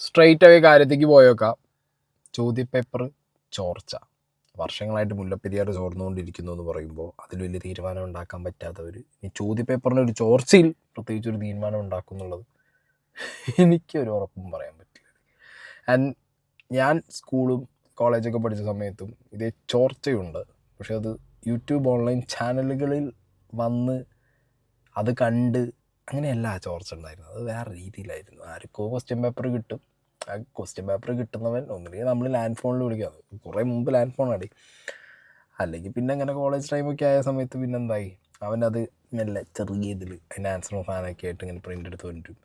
Straight away കാര്യത്തേക്ക് പോയേക്കാം. ചോദ്യപേപ്പർ ചോർച്ച. വർഷങ്ങളായിട്ട് മുല്ലപ്പെരിയാർ ചോർന്നുകൊണ്ടിരിക്കുന്നു എന്ന് പറയുമ്പോൾ അതിൽ വലിയ തീരുമാനം ഉണ്ടാക്കാൻ പറ്റാത്തവർ ഈ ചോദ്യപേപ്പറിൻ്റെ ഒരു ചോർച്ചയിൽ പ്രത്യേകിച്ചൊരു തീരുമാനം ഉണ്ടാക്കും എന്നുള്ളത് എനിക്കൊരു ഉറപ്പും പറയാൻ പറ്റില്ല. ആൻഡ് ഞാൻ സ്കൂളും കോളേജൊക്കെ പഠിച്ച സമയത്തും ഇതേ ചോർച്ചയുണ്ട്. പക്ഷെ അത് യൂട്യൂബ് ഓൺലൈൻ ചാനലുകളിൽ വന്ന് അത് കണ്ട് അങ്ങനെയല്ല ആ ചോർച്ച ഉണ്ടായിരുന്നത്. അത് വേറെ രീതിയിലായിരുന്നു. ആർക്കോ ക്വസ്റ്റ്യൻ പേപ്പർ കിട്ടും. ആ ക്വസ്റ്റ്യൻ പേപ്പർ കിട്ടുന്നവൻ ഒന്നുമില്ലെങ്കിൽ നമ്മൾ ലാൻഡ് ഫോണിൽ വിളിക്കാം. കുറേ മുമ്പ് ലാൻഡ് ഫോണാടി. അല്ലെങ്കിൽ പിന്നെ അങ്ങനെ കോളേജ് ടൈമൊക്കെ ആയ സമയത്ത് പിന്നെ എന്തായി, അവനത് മെല്ലെ ചെറിയ ഇതിൽ അതിൻ്റെ ആൻസറും സാധനമൊക്കെ ആയിട്ട് ഇങ്ങനെ പ്രിൻ്റ് എടുത്ത് കൊണ്ടുവരും,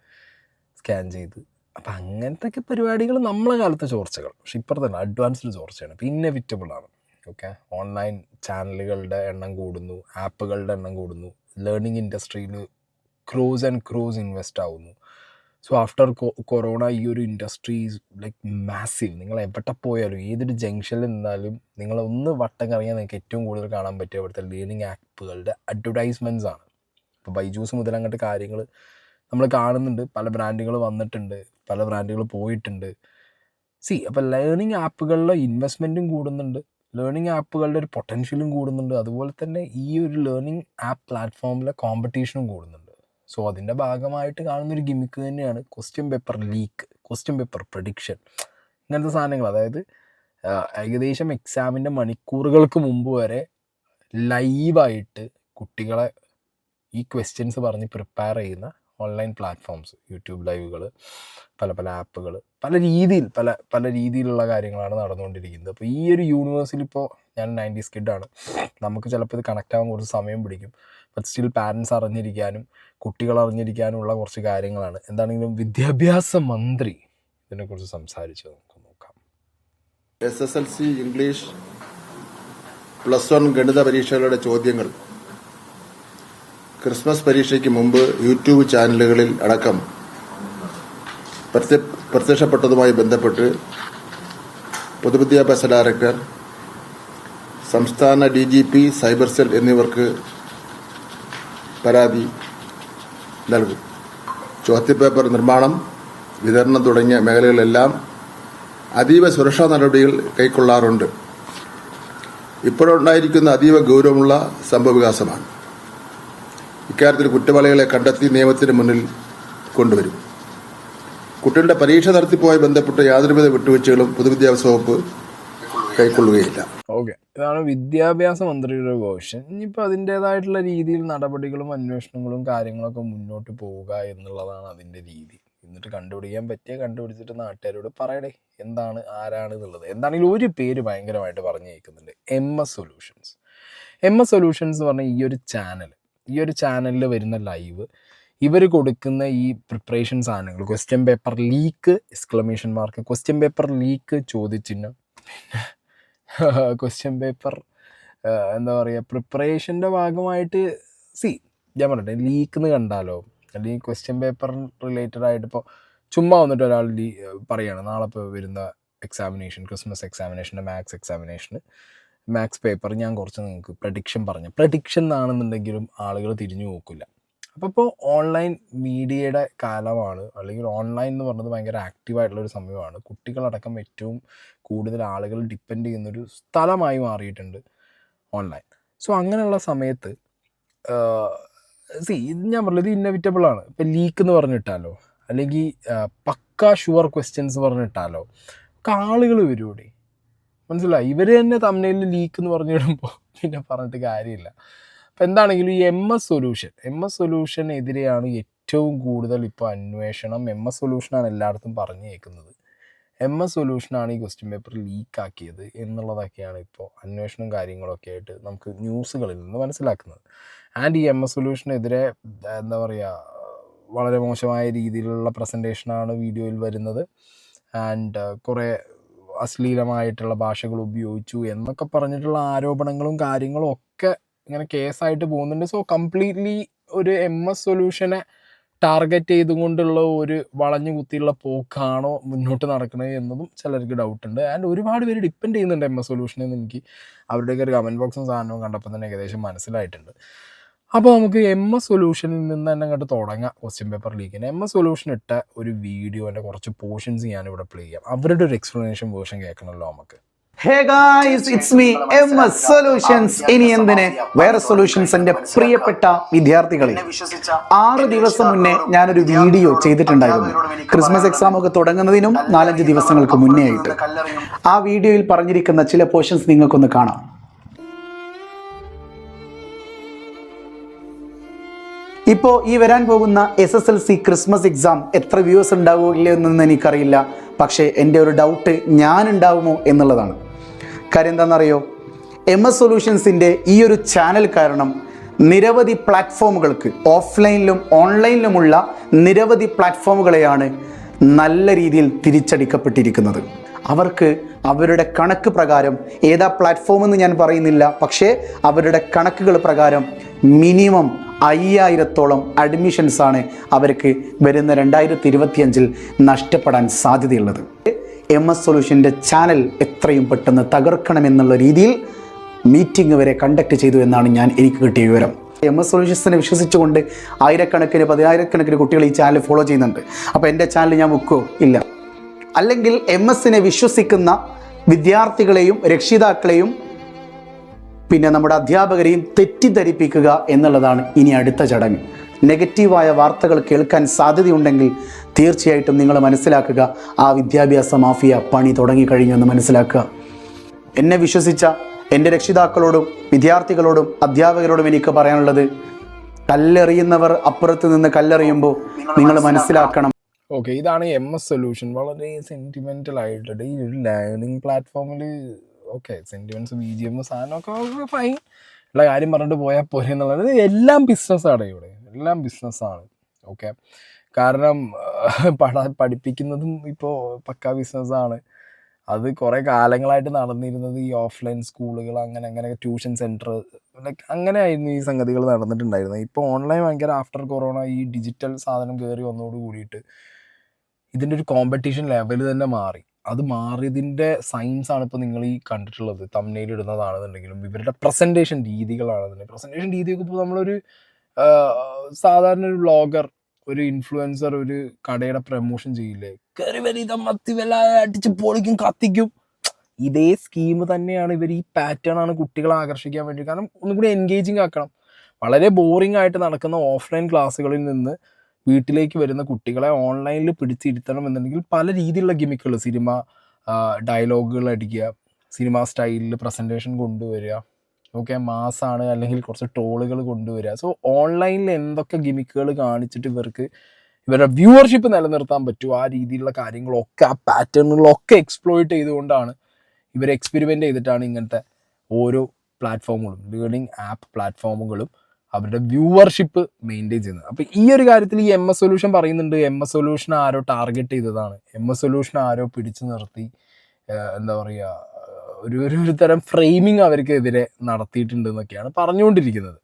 സ്കാൻ ചെയ്ത്. അപ്പം അങ്ങനത്തെയൊക്കെ പരിപാടികൾ നമ്മളെ കാലത്തെ ചോർച്ചകൾ. പക്ഷെ ഇപ്പുറത്തല്ല, അഡ്വാൻസ്ഡ് ചോർച്ചയാണ്. പിന്നെ ഇന്നെവിറ്റബിളാണ്. ഓക്കെ, ഓൺലൈൻ ചാനലുകളുടെ എണ്ണം കൂടുന്നു, ആപ്പുകളുടെ എണ്ണം കൂടുന്നു, ലേണിംഗ് ഇൻഡസ്ട്രിയിൽ ക്രോസ് ആൻഡ് ക്രോസ് ഇൻവെസ്റ്റ് ആവുന്നു. സോ ആഫ്റ്റർ കൊറോണ ഈ ഒരു ഇൻഡസ്ട്രി ഈസ് ലൈക്ക് മാസീവ്. നിങ്ങൾ എവിടെ പോയാലും ഏതൊരു ജംഗ്ഷനിൽ നിന്നാലും നിങ്ങളൊന്ന് വട്ടം കറങ്ങിയാൽ നിങ്ങൾക്ക് ഏറ്റവും കൂടുതൽ കാണാൻ പറ്റുക ഇവിടുത്തെ ലേണിംഗ് ആപ്പുകളുടെ അഡ്വർടൈസ്മെൻറ്റ്സ് ആണ്. ഇപ്പോൾ ബൈജൂസ് മുതൽ അങ്ങോട്ട് കാര്യങ്ങൾ നമ്മൾ കാണുന്നുണ്ട്. പല ബ്രാൻഡുകൾ വന്നിട്ടുണ്ട്, പല ബ്രാൻഡുകൾ പോയിട്ടുണ്ട്. അപ്പോൾ ലേണിംഗ് ആപ്പുകളിലെ ഇൻവെസ്റ്റ്മെൻറ്റും കൂടുന്നുണ്ട്, ലേണിംഗ് ആപ്പുകളുടെ ഒരു പൊട്ടൻഷ്യലും കൂടുന്നുണ്ട്. അതുപോലെ തന്നെ ഈ ഒരു ലേണിംഗ് ആപ്പ് പ്ലാറ്റ്ഫോമിലെ കോമ്പറ്റീഷനും കൂടുന്നുണ്ട്. സോ അതിൻ്റെ ഭാഗമായിട്ട് കാണുന്നൊരു ഗിമിക്ക് തന്നെയാണ് question paper leak, question paper prediction, ഇങ്ങനത്തെ സാധനങ്ങൾ. അതായത് ഏകദേശം എക്സാമിൻ്റെ മണിക്കൂറുകൾക്ക് മുമ്പ് വരെ ലൈവായിട്ട് കുട്ടികളെ ഈ ക്വസ്റ്റ്യൻസ് പറഞ്ഞ് പ്രിപ്പയർ ചെയ്യുന്ന ഓൺലൈൻ പ്ലാറ്റ്ഫോംസ്, യൂട്യൂബ് ലൈവുകൾ, പല പല ആപ്പുകൾ, പല രീതിയിലുള്ള കാര്യങ്ങളാണ് നടന്നുകൊണ്ടിരിക്കുന്നത്. അപ്പോൾ ഈ ഒരു യൂണിവേഴ്സിൽ ഇപ്പോൾ ഞാൻ 90s കിഡാണ്, നമുക്ക് ചിലപ്പോൾ ഇത് കണക്റ്റ് ആവാൻ കുറച്ച് സമയം പിടിക്കും. ബട്ട് സ്റ്റിൽ പാരൻസ് അറിഞ്ഞിരിക്കാനും കുട്ടികൾ അറിഞ്ഞിരിക്കാനുമുള്ള കുറച്ച് കാര്യങ്ങളാണ്. എന്താണെങ്കിലും വിദ്യാഭ്യാസ മന്ത്രി ഇതിനെക്കുറിച്ച് സംസാരിച്ച് നമുക്ക് നോക്കാം. SSLC ഇംഗ്ലീഷ് +1 ഗണിത പരീക്ഷകളുടെ ചോദ്യങ്ങൾ ക്രിസ്മസ് പരീക്ഷയ്ക്ക് മുമ്പ് യൂട്യൂബ് ചാനലുകളിൽ അടക്കം പ്രത്യക്ഷപ്പെട്ടതുമായി ബന്ധപ്പെട്ട് പൊതുവിദ്യാഭ്യാസ ഡയറക്ടർ, സംസ്ഥാന DGP, സൈബർ സെൽ എന്നിവർക്ക് പരാതി നൽകും. ചോദ്യപേപ്പർ നിർമ്മാണം, വിതരണം തുടങ്ങിയ മേഖലകളിലെല്ലാം അതീവ സുരക്ഷാ നടപടികൾ കൈക്കൊള്ളാറുണ്ട്. ഇപ്പോഴുണ്ടായിരിക്കുന്ന അതീവ ഗൗരവമുള്ള സംഭവവികാസമാണ്. ഇക്കാര്യത്തിൽ കുറ്റവാളികളെ കണ്ടെത്തി നിയമത്തിന് മുന്നിൽ കൊണ്ടുവരും. കുട്ടികളുടെ പരീക്ഷ നടത്തിപ്പുമായി ബന്ധപ്പെട്ട് യാതൊരുവിധ വിട്ടുവീഴ്ചകളും പൊതുവിദ്യാഭ്യാസ വകുപ്പ് കൈക്കൊള്ളുകയില്ല. ഓക്കെ, ഇതാണ് വിദ്യാഭ്യാസ മന്ത്രിയുടെ ക്വസ്റ്റ്യൻ. ഇനിയിപ്പോൾ അതിൻ്റേതായിട്ടുള്ള രീതിയിൽ നടപടികളും അന്വേഷണങ്ങളും കാര്യങ്ങളൊക്കെ മുന്നോട്ട് പോവുക എന്നുള്ളതാണ് അതിൻ്റെ രീതി. എന്നിട്ട് കണ്ടുപിടിക്കാൻ പറ്റിയ കണ്ടുപിടിച്ചിട്ട് നാട്ടുകാരോട് പറയടേ എന്താണ് ആരാണ് എന്നുള്ളത്. എന്താണെങ്കിലും ഒരു പേര് ഭയങ്കരമായിട്ട് പറഞ്ഞു കേൾക്കുന്നുണ്ട്, MS സൊല്യൂഷൻസ്. MS സൊല്യൂഷൻസ് എന്ന് പറഞ്ഞാൽ ഈ ഒരു ചാനലിൽ വരുന്ന ലൈവ്, ഇവർ കൊടുക്കുന്ന ഈ പ്രിപ്പറേഷൻ സാധനങ്ങൾ, question paper leak exclamation mark, question paper leak ചോദ്യചിഹ്നം, ക്വസ്റ്റ്യൻ പേപ്പർ എന്താ പറയുക പ്രിപ്പറേഷൻ്റെ ഭാഗമായിട്ട് ഞാൻ പറഞ്ഞിട്ട് ലീക്ക് എന്ന് കണ്ടാലോ, അല്ലെങ്കിൽ ക്വസ്റ്റ്യൻ പേപ്പർ റിലേറ്റഡ് ആയിട്ട് ഇപ്പോൾ ചുമ്മാ വന്നിട്ട് ഒരാൾ പറയുകയാണ് നാളെ ഇപ്പോൾ വരുന്ന എക്സാമിനേഷൻ, ക്രിസ്മസ് എക്സാമിനേഷൻ്റെ മാത്സ് പേപ്പർ ഞാൻ കുറച്ച് നിങ്ങൾക്ക് പ്രഡിക്ഷൻ ആണെന്നുണ്ടെങ്കിലും ആളുകൾ തിരിഞ്ഞു നോക്കില്ല. അപ്പോൾ ഓൺലൈൻ മീഡിയയുടെ കാലമാണ്, അല്ലെങ്കിൽ ഓൺലൈൻ എന്ന് പറഞ്ഞത് ഭയങ്കര ആക്റ്റീവായിട്ടുള്ളൊരു സമയമാണ്. കുട്ടികളടക്കം ഏറ്റവും കൂടുതൽ ആളുകൾ ഡിപ്പെൻഡ് ചെയ്യുന്നൊരു സ്ഥലമായി മാറിയിട്ടുണ്ട് ഓൺലൈൻ. സോ അങ്ങനെയുള്ള സമയത്ത് ഇത് ഞാൻ പറഞ്ഞത് ഇത് ഇന്നവിറ്റബിളാണ്. ഇപ്പം ലീക്ക് എന്ന് പറഞ്ഞിട്ടാലോ, അല്ലെങ്കിൽ പക്കാ ഷുവർ ക്വസ്റ്റ്യൻസ് പറഞ്ഞിട്ടാലോ ഒക്കെ ആളുകൾ വരുകൂടെ, മനസ്സിലായി? ഇവർ തന്നെ തമ്മിൽ ലീക്ക് എന്ന് പറഞ്ഞിടുമ്പോൾ പിന്നെ പറഞ്ഞിട്ട് കാര്യമില്ല. അപ്പോൾ എന്താണെങ്കിലും ഈ MS സൊല്യൂഷനെതിരെയാണ് ഏറ്റവും കൂടുതൽ ഇപ്പോൾ അന്വേഷണം. MS സൊല്യൂഷനാണ് എല്ലായിടത്തും പറഞ്ഞു കേൾക്കുന്നത്. MS സൊല്യൂഷനാണ് ഈ ക്വസ്റ്റ്യൻ പേപ്പർ ലീക്കാക്കിയത് എന്നുള്ളതൊക്കെയാണ് ഇപ്പോൾ അന്വേഷണം കാര്യങ്ങളൊക്കെ ആയിട്ട് നമുക്ക് ന്യൂസുകളിൽ നിന്ന് മനസ്സിലാക്കുന്നത്. ആൻഡ് ഈ MS സൊല്യൂഷനെതിരെ എന്താ പറയുക, വളരെ മോശമായ രീതിയിലുള്ള പ്രസൻറ്റേഷനാണ് വീഡിയോയിൽ വരുന്നത്. ആൻഡ് കുറേ അശ്ലീലമായിട്ടുള്ള ഭാഷകൾ ഉപയോഗിച്ചു എന്നൊക്കെ പറഞ്ഞിട്ടുള്ള ആരോപണങ്ങളും കാര്യങ്ങളും ഒക്കെ ഇങ്ങനെ കേസായിട്ട് പോകുന്നുണ്ട്. സോ കംപ്ലീറ്റ്ലി ഒരു MS സൊല്യൂഷനെ ടാർഗറ്റ് ചെയ്തുകൊണ്ടുള്ള ഒരു വളഞ്ഞു കുത്തിയുള്ള പോക്കാണോ മുന്നോട്ട് നടക്കുന്നത് എന്നതും ചിലർക്ക് ഡൗട്ടുണ്ട്. ആൻഡ് ഒരുപാട് പേര് ഡിപ്പെൻഡ് ചെയ്യുന്നുണ്ട് MS സൊല്യൂഷനെന്ന് എനിക്ക് അവരുടെയൊക്കെ ഒരു കമൻറ്റ് ബോക്സും സാധനവും കണ്ടപ്പോൾ തന്നെ ഏകദേശം മനസ്സിലായിട്ടുണ്ട്. അപ്പോൾ നമുക്ക് MS സൊല്യൂഷനിൽ നിന്ന് തന്നെ അങ്ങോട്ട് തുടങ്ങാം ക്വസ്റ്റ്യൻ പേപ്പർ ലീക്കിന്. MS സൊല്യൂഷൻ ഇട്ട ഒരു വീഡിയോൻ്റെ കുറച്ച് പോർഷൻസ് ഞാനിവിടെ പ്ലേ ചെയ്യാം. അവരുടെ ഒരു എക്സ്പ്ലനേഷൻ വേർഷൻ കേൾക്കണമല്ലോ നമുക്ക്. Hey guys, it's me MS solutions. ഇനി എന്തിന് വേറെ സൊല്യൂഷൻസ്? എൻ്റെ പ്രിയപ്പെട്ട വിദ്യാർത്ഥികളെ, 6 ദിവസം മുന്നേ ഞാനൊരു വീഡിയോ ചെയ്തിട്ടുണ്ടായിരുന്നു. ക്രിസ്മസ് എക്സാം ഒക്കെ തുടങ്ങുന്നതിനും 4-5 ദിവസങ്ങൾക്ക് മുന്നേ ആയിട്ട്. ആ വീഡിയോയിൽ പറഞ്ഞിരിക്കുന്ന ചില പോർഷൻസ് നിങ്ങൾക്കൊന്ന് കാണാം. ഇപ്പോൾ ഈ വരാൻ പോകുന്ന SSLC ക്രിസ്മസ് എക്സാം എത്ര വ്യൂസ് ഉണ്ടാവുകയില്ല എന്നൊന്നും എനിക്കറിയില്ല. പക്ഷേ എൻ്റെ ഒരു ഡൗട്ട്, ഞാൻ ഉണ്ടാവുമോ എന്നുള്ളതാണ്. കാര്യം എന്താണെന്നറിയോ? MS സൊല്യൂഷൻസിൻ്റെ ഈ ഒരു ചാനൽ കാരണം നിരവധി പ്ലാറ്റ്ഫോമുകൾക്ക്, ഓഫ്ലൈനിലും ഓൺലൈനിലുമുള്ള നിരവധി പ്ലാറ്റ്ഫോമുകളെയാണ് നല്ല രീതിയിൽ തിരിച്ചടിക്കപ്പെട്ടിരിക്കുന്നത്. അവർക്ക് അവരുടെ കണക്ക് പ്രകാരം, ഏതാ പ്ലാറ്റ്ഫോം എന്ന് ഞാൻ പറയുന്നില്ല, പക്ഷേ അവരുടെ കണക്കുകൾ പ്രകാരം മിനിമം 5000-ഓളം അഡ്മിഷൻസാണ് അവർക്ക് വരുന്ന 2025 നഷ്ടപ്പെടാൻ സാധ്യതയുള്ളത്. MS സൊല്യൂഷൻ്റെ ചാനൽ എത്രയും പെട്ടെന്ന് തകർക്കണമെന്നുള്ള രീതിയിൽ മീറ്റിംഗ് വരെ കണ്ടക്ട് ചെയ്തു എന്നാണ് എനിക്ക് കിട്ടിയ വിവരം. MS സൊല്യൂഷൻസിനെ വിശ്വസിച്ചുകൊണ്ട് ആയിരക്കണക്കിന് 10,000-കണക്കിന് കുട്ടികൾ ഈ ചാനൽ ഫോളോ ചെയ്യുന്നുണ്ട്. അപ്പോൾ എൻ്റെ ചാനൽ ഞാൻ വെക്കുമോ? ഇല്ല. അല്ലെങ്കിൽ MSനെ വിശ്വസിക്കുന്ന വിദ്യാർത്ഥികളെയും രക്ഷിതാക്കളെയും പിന്നെ നമ്മുടെ അധ്യാപകരെയും തെറ്റിദ്ധരിപ്പിക്കുക എന്നുള്ളതാണ് ഇനി അടുത്ത ചടങ്ങ്. നെഗറ്റീവായ വാർത്തകൾ കേൾക്കാൻ സാധ്യതയുണ്ടെങ്കിൽ തീർച്ചയായിട്ടും നിങ്ങൾ മനസ്സിലാക്കുക, ആ വിദ്യാഭ്യാസ മാഫിയ പണി തുടങ്ങിക്കഴിഞ്ഞു എന്ന് മനസ്സിലാക്കുക. എന്നെ വിശ്വസിച്ച എൻ്റെ രക്ഷിതാക്കളോടും വിദ്യാർത്ഥികളോടും അധ്യാപകരോടും എനിക്ക് പറയാനുള്ളത്, കല്ലെറിയുന്നവർ അപ്പുറത്ത് നിന്ന് കല്ലെറിയുമ്പോൾ നിങ്ങൾ മനസ്സിലാക്കണം. ഓക്കെ, ഇതാണ് MS സൊല്യൂഷൻ. വളരെ സെൻറ്റിമെൻ്റൽ ആയിട്ട് ഈ ഒരു ലേണിംഗ് പ്ലാറ്റ്ഫോമിൽ ഓക്കെ സെൻറ്റിമെൻറ്റ്സ് BGM സാധനമൊക്കെ ഫൈൻ ഉള്ള കാര്യം പറഞ്ഞിട്ട് പോയാൽ പോരെ എന്നുള്ളത്. എല്ലാം ബിസിനസ്സാണ് ഇവിടെ, എല്ലാം ബിസിനസ്സാണ്. ഓക്കെ, കാരണം പഠിപ്പിക്കുന്നതും ഇപ്പോൾ പക്കാ ബിസിനസ്സാണ്. അത് കുറേ കാലങ്ങളായിട്ട് നടന്നിരുന്നത് ഈ ഓഫ്ലൈൻ സ്കൂളുകൾ, അങ്ങനെ ട്യൂഷൻ സെൻറ്റർ, ലൈക്ക് അങ്ങനെയായിരുന്നു ഈ സംഗതികൾ നടന്നിട്ടുണ്ടായിരുന്നത്. ഇപ്പോൾ ഓൺലൈൻ ഭയങ്കര ആഫ്റ്റർ കൊറോണ ഈ ഡിജിറ്റൽ സാധനം കയറി വന്നതോട് കൂടിയിട്ട് ഇതിൻ്റെ ഒരു കോമ്പറ്റീഷൻ ലെവൽ തന്നെ മാറി. അത് മാറിയതിൻ്റെ സയൻസാണ് ഇപ്പോൾ നിങ്ങൾ ഈ കണ്ടിട്ടുള്ളത്. തംബ്നെയിൽ ഇടുന്നതാണെന്നുണ്ടെങ്കിലും ഇവരുടെ പ്രസൻറ്റേഷൻ രീതികളാണെന്നുണ്ടെങ്കിൽ, പ്രസൻറ്റേഷൻ രീതിയൊക്കെ ഇപ്പോൾ നമ്മളൊരു സാധാരണ ഒരു വ്ളോഗർ, ഒരു ഇൻഫ്ലുവൻസർ ഒരു കടയുടെ പ്രമോഷൻ ചെയ്യില്ലേ, കയറി വരിക മത്തി വില അടിച്ച് പൊളിക്കും കത്തിക്കും, ഇതേ സ്കീം തന്നെയാണ് ഇവർ. ഈ പാറ്റേൺ ആണ് കുട്ടികളെ ആകർഷിക്കാൻ വേണ്ടി. കാരണം ഒന്നും കൂടി എൻഗേജിങ് ആക്കണം. വളരെ ബോറിംഗ് ആയിട്ട് നടക്കുന്ന ഓഫ്ലൈൻ ക്ലാസ്സുകളിൽ നിന്ന് വീട്ടിലേക്ക് വരുന്ന കുട്ടികളെ ഓൺലൈനിൽ പിടിച്ചിരുത്തണം എന്നുണ്ടെങ്കിൽ പല രീതിയിലുള്ള ഗിമിക്കുകൾ, സിനിമ ഡയലോഗുകൾ അടിക്കുക, സിനിമ സ്റ്റൈലിൽ പ്രസൻറ്റേഷൻ കൊണ്ടുവരിക, ഓക്കെ മാസാണ് അല്ലെങ്കിൽ കുറച്ച് ട്രോളുകൾ കൊണ്ടുവരിക. സോ ഓൺലൈനിൽ എന്തൊക്കെ ഗിമിക്കുകൾ കാണിച്ചിട്ട് ഇവർക്ക് ഇവരുടെ വ്യൂവർഷിപ്പ് നിലനിർത്താൻ പറ്റുമോ ആ രീതിയിലുള്ള കാര്യങ്ങളൊക്കെ, ആ പാറ്റേണുകളൊക്കെ എക്സ്പ്ലോയിറ്റ് ചെയ്തുകൊണ്ടാണ് ഇവർ എക്സ്പെരിമെൻ്റ് ചെയ്തിട്ടാണ് ഇങ്ങനത്തെ ഓരോ പ്ലാറ്റ്ഫോമുകളും, ലേണിംഗ് ആപ്പ് പ്ലാറ്റ്ഫോമുകളും അവരുടെ വ്യൂവർഷിപ്പ് മെയിൻറ്റെയിൻ ചെയ്യുന്നത്. അപ്പോൾ ഈ ഒരു കാര്യത്തിൽ ഈ MS സൊല്യൂഷൻ പറയുന്നുണ്ട്, MS സൊല്യൂഷൻ ആരോ ടാർഗറ്റ് ചെയ്തതാണ്, MS സൊല്യൂഷൻ ആരോ പിടിച്ചു നിർത്തി എന്താ പറയുക, ഒരു തരം ഫ്രെയിമിങ് അവർക്കെതിരെ നടത്തിയിട്ടുണ്ട് എന്നൊക്കെയാണ് പറഞ്ഞുകൊണ്ടിരിക്കുന്നത്.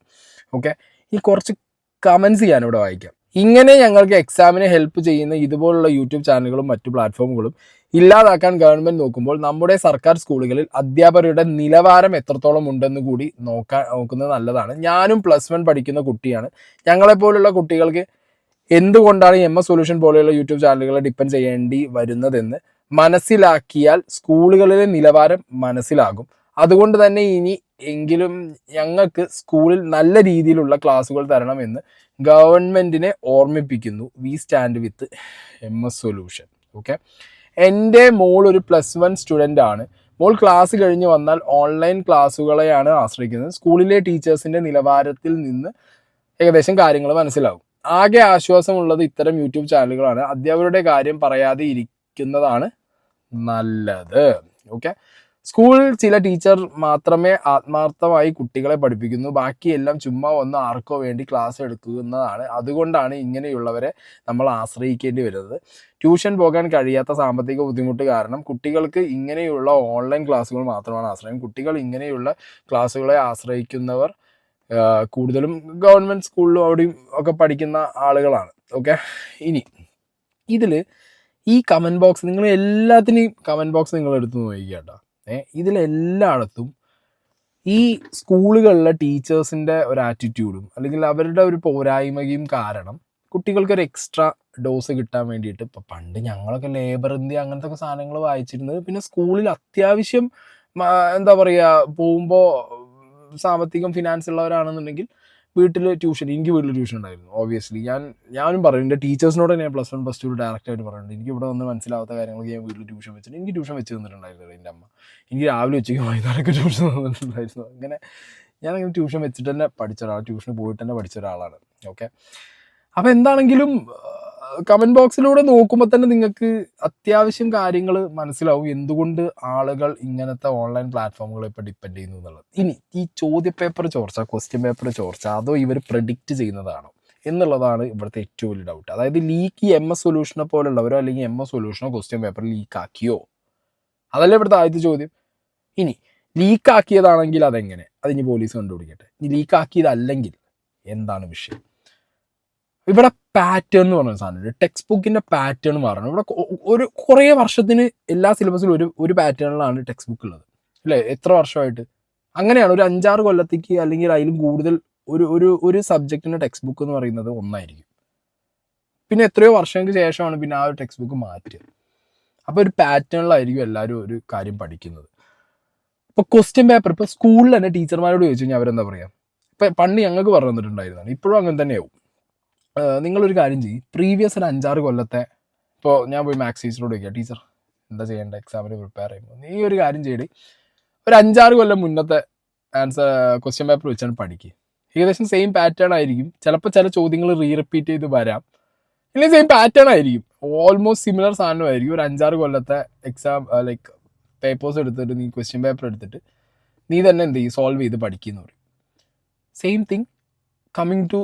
ഓക്കെ, ഈ കുറച്ച് കമൻസ് ഞാനിവിടെ വായിക്കാം. ഇങ്ങനെ ഞങ്ങൾക്ക് എക്സാമിനെ ഹെൽപ്പ് ചെയ്യുന്ന ഇതുപോലുള്ള യൂട്യൂബ് ചാനലുകളും മറ്റു പ്ലാറ്റ്ഫോമുകളും ഇല്ലാതാക്കാൻ ഗവൺമെൻറ് നോക്കുമ്പോൾ നമ്മുടെ സർക്കാർ സ്കൂളുകളിൽ അധ്യാപകരുടെ നിലവാരം എത്രത്തോളം ഉണ്ടെന്ന് കൂടി നോക്കുന്നത് നല്ലതാണ്. ഞാനും +1 പഠിക്കുന്ന കുട്ടിയാണ്. ഞങ്ങളെപ്പോലുള്ള കുട്ടികൾക്ക് എന്തുകൊണ്ടാണ് MS സൊല്യൂഷൻ പോലെയുള്ള യൂട്യൂബ് ചാനലുകളെ ഡിപ്പെൻഡ് ചെയ്യേണ്ടി വരുന്നതെന്ന് മനസ്സിലാക്കിയാൽ സ്കൂളുകളിലെ നിലവാരം മനസ്സിലാകും. അതുകൊണ്ട് തന്നെ ഇനി എങ്കിലും ഞങ്ങൾക്ക് സ്കൂളിൽ നല്ല രീതിയിലുള്ള ക്ലാസ്സുകൾ തരണമെന്ന് ഗവൺമെൻറ്റിനെ ഓർമ്മിപ്പിക്കുന്നു. We stand with MS solution. Okay, എൻ്റെ മോൾ ഒരു +1 സ്റ്റുഡൻ്റ് ആണ്. മോൾ ക്ലാസ് കഴിഞ്ഞ് വന്നാൽ ഓൺലൈൻ ക്ലാസ്സുകളെയാണ് ആശ്രയിക്കുന്നത്. സ്കൂളിലെ ടീച്ചേഴ്സിൻ്റെ നിലവാരത്തിൽ നിന്ന് ഏകദേശം കാര്യങ്ങൾ മനസ്സിലാകും. ആകെ ആശ്വാസമുള്ളത് ഇത്തരം യൂട്യൂബ് ചാനലുകളാണ്. അധ്യാപകരുടെ കാര്യം പറയാതെ ഇരിക്കുന്നതാണ് നല്ലത്. ഓക്കെ, സ്കൂളിൽ ചില ടീച്ചർ മാത്രമേ ആത്മാർത്ഥമായി കുട്ടികളെ പഠിപ്പിക്കുന്നു, ബാക്കിയെല്ലാം ചുമ്മാ വന്ന് ആർക്കോ വേണ്ടി ക്ലാസ് എടുക്കുന്നതാണ്. അതുകൊണ്ടാണ് ഇങ്ങനെയുള്ളവരെ നമ്മൾ ആശ്രയിക്കേണ്ടി വരുന്നത്. ട്യൂഷൻ പോകാൻ കഴിയാത്ത സാമ്പത്തിക ബുദ്ധിമുട്ട് കാരണം കുട്ടികൾക്ക് ഇങ്ങനെയുള്ള ഓൺലൈൻ ക്ലാസ്സുകൾ മാത്രമാണ് ആശ്രയം. കുട്ടികൾ ഇങ്ങനെയുള്ള ക്ലാസ്സുകളെ ആശ്രയിക്കുന്നവർ കൂടുതലും ഗവൺമെൻറ് സ്കൂളിലും അവിടെയും ഒക്കെ പഠിക്കുന്ന ആളുകളാണ്. ഓക്കെ, ഇനി ഇതിൽ ഈ കമൻറ്റ് ബോക്സ്, നിങ്ങൾ എല്ലാത്തിനെയും കമൻറ്റ് ബോക്സ് നിങ്ങൾ എടുത്ത് നോക്കിക്കുക കേട്ടോ. ഇതിലെല്ലായിടത്തും ഈ സ്കൂളുകളിലെ ടീച്ചേഴ്സിൻ്റെ ഒരു ആറ്റിറ്റ്യൂഡും അല്ലെങ്കിൽ അവരുടെ ഒരു പോരായ്മയും കാരണം കുട്ടികൾക്കൊരു എക്സ്ട്രാ ഡോസ് കിട്ടാൻ വേണ്ടിയിട്ട് ഇപ്പോൾ പണ്ട് ഞങ്ങളൊക്കെ ലേബർ ഇന്ത്യ അങ്ങനത്തെ ഒക്കെ സാധനങ്ങൾ വായിച്ചിരുന്നത്. പിന്നെ സ്കൂളിൽ അത്യാവശ്യം എന്താ പറയുക പോകുമ്പോൾ സാമ്പത്തികം ഫിനാൻസ് ഉള്ളവരാണെന്നുണ്ടെങ്കിൽ വീട്ടിൽ ട്യൂഷൻ, എനിക്ക് വീട്ടിൽ ട്യൂഷൻ ഉണ്ടായിരുന്നു. ഓബിയസ്ലി ഞാനും പറയും, എൻ്റെ ടീച്ചേഴ്സിനോട് ഞാൻ +1 +2 ഡയറക്റ്റായിട്ട് പറയുന്നുണ്ട്, എനിക്ക് ഇവിടെ വന്ന് മനസ്സിലാവാത്ത കാര്യങ്ങളൊക്കെ ഞാൻ വീട്ടിൽ ട്യൂഷൻ വെച്ചിട്ട് എനിക്ക് ട്യൂഷൻ വെച്ച് തന്നിട്ടുണ്ടായിരുന്നു എൻ്റെ അമ്മ. എനിക്ക് രാവിലെ ഉച്ചയ്ക്ക് വൈകുന്നേരമൊക്കെ ട്യൂഷൻ തന്നിട്ടുണ്ടായിരുന്നു. അങ്ങനെ ഞാനങ്ങനെ ട്യൂഷൻ വെച്ചിട്ട് തന്നെ പഠിച്ച ഒരാൾ, ട്യൂഷന് പോയിട്ട് തന്നെ പഠിച്ച ഒരാളാണ്. ഓക്കെ, അപ്പോൾ എന്താണെങ്കിലും കമൻറ്റ് ബോക്സിലൂടെ നോക്കുമ്പോൾ തന്നെ നിങ്ങൾക്ക് അത്യാവശ്യം കാര്യങ്ങൾ മനസ്സിലാവും എന്തുകൊണ്ട് ആളുകൾ ഇങ്ങനത്തെ ഓൺലൈൻ പ്ലാറ്റ്ഫോമുകളെ ഇപ്പോൾ ഡിപ്പെൻഡ് ചെയ്യുന്നു എന്നുള്ളത്. ഇനി ഈ ചോദ്യപേപ്പർ ചോർച്ച, ക്വസ്റ്റ്യൻ പേപ്പർ ചോർച്ച, അതോ ഇവർ പ്രെഡിക്റ്റ് ചെയ്യുന്നതാണോ എന്നുള്ളതാണ് ഇവിടുത്തെ ഏറ്റവും വലിയ ഡൗട്ട്. അതായത് ലീക്ക് ഈ MS സൊല്യൂഷനെ പോലുള്ളവരോ അല്ലെങ്കിൽ MS സൊല്യൂഷനോ ക്വസ്റ്റ്യൻ പേപ്പർ ലീക്കാക്കിയോ, അതല്ലേ ഇവിടുത്തെ ആദ്യത്തെ ചോദ്യം. ഇനി ലീക്കാക്കിയതാണെങ്കിൽ അതെങ്ങനെ, അതിനി പോലീസ് കണ്ടുപിടിക്കട്ടെ. ഇനി ലീക്കാക്കിയതല്ലെങ്കിൽ എന്താണ് വിഷയം? ഇവിടെ പാറ്റേൺ എന്ന് പറഞ്ഞ സാധനമുണ്ട്. ടെക്സ്റ്റ് ബുക്കിൻ്റെ പാറ്റേൺ മാറണം. ഇവിടെ കുറേ വർഷത്തിന് എല്ലാ സിലബസിലും ഒരു പാറ്റേണിലാണ് ടെക്സ്റ്റ് ബുക്ക് ഉള്ളത് അല്ലേ? എത്ര വർഷമായിട്ട് അങ്ങനെയാണ്. ഒരു 5-6 കൊല്ലത്തേക്ക് അല്ലെങ്കിൽ അതിലും കൂടുതൽ ഒരു സബ്ജക്റ്റിൻ്റെ ടെക്സ്റ്റ് ബുക്ക് എന്ന് പറയുന്നത് ഒന്നായിരിക്കും. പിന്നെ എത്രയോ വർഷങ്ങൾക്ക് ശേഷമാണ് പിന്നെ ആ ഒരു ടെക്സ്റ്റ് ബുക്ക് മാറ്റിയത്. അപ്പോൾ ഒരു പാറ്റേണിലായിരിക്കും എല്ലാവരും ഒരു കാര്യം പഠിക്കുന്നത്. ഇപ്പോൾ ക്വസ്റ്റ്യൻ പേപ്പർ ഇപ്പോൾ സ്കൂളിൽ തന്നെ ടീച്ചർമാരോട് ചോദിച്ചു കഴിഞ്ഞാൽ അവരെന്താ പറയുക? ഇപ്പം പണ്ട് ഞങ്ങൾക്ക് പറഞ്ഞു തന്നിട്ടുണ്ടായിരുന്നതാണ്, ഇപ്പോഴും അങ്ങനെ തന്നെയാവും. നിങ്ങളൊരു കാര്യം ചെയ്യും, പ്രീവിയസ് ഒരു 5-6 കൊല്ലത്തെ, ഇപ്പോൾ ഞാൻ പോയി മാത്സ് ടീച്ചറോട് ചോദിക്കുക, ടീച്ചർ എന്താ ചെയ്യേണ്ടത് എക്സാമിന് പ്രിപ്പയർ ചെയ്യുമ്പോൾ? നീ ഒരു കാര്യം ചെയ്യടി, ഒരു 5-6 കൊല്ലം മുന്നത്തെ ക്വസ്റ്റ്യൻ പേപ്പർ വെച്ചാണ് പഠിക്കുക. ഏകദേശം സെയിം പാറ്റേൺ ആയിരിക്കും. ചിലപ്പോൾ ചില ചോദ്യങ്ങൾ റിപ്പീറ്റ് ചെയ്ത് വരാം, ഇല്ലെങ്കിൽ സെയിം പാറ്റേൺ ആയിരിക്കും, ഓൾമോസ്റ്റ് സിമിലർ സാധനമായിരിക്കും. ഒരു 5-6 കൊല്ലത്തെ എക്സാം ലൈക്ക് പേപ്പേഴ്സ് എടുത്തിട്ട് നീ ക്വസ്റ്റ്യൻ പേപ്പർ എടുത്തിട്ട് നീ തന്നെ എന്ത് ചെയ്യും, സോൾവ് ചെയ്ത് പഠിക്കുന്നു പറയും. Same thing coming to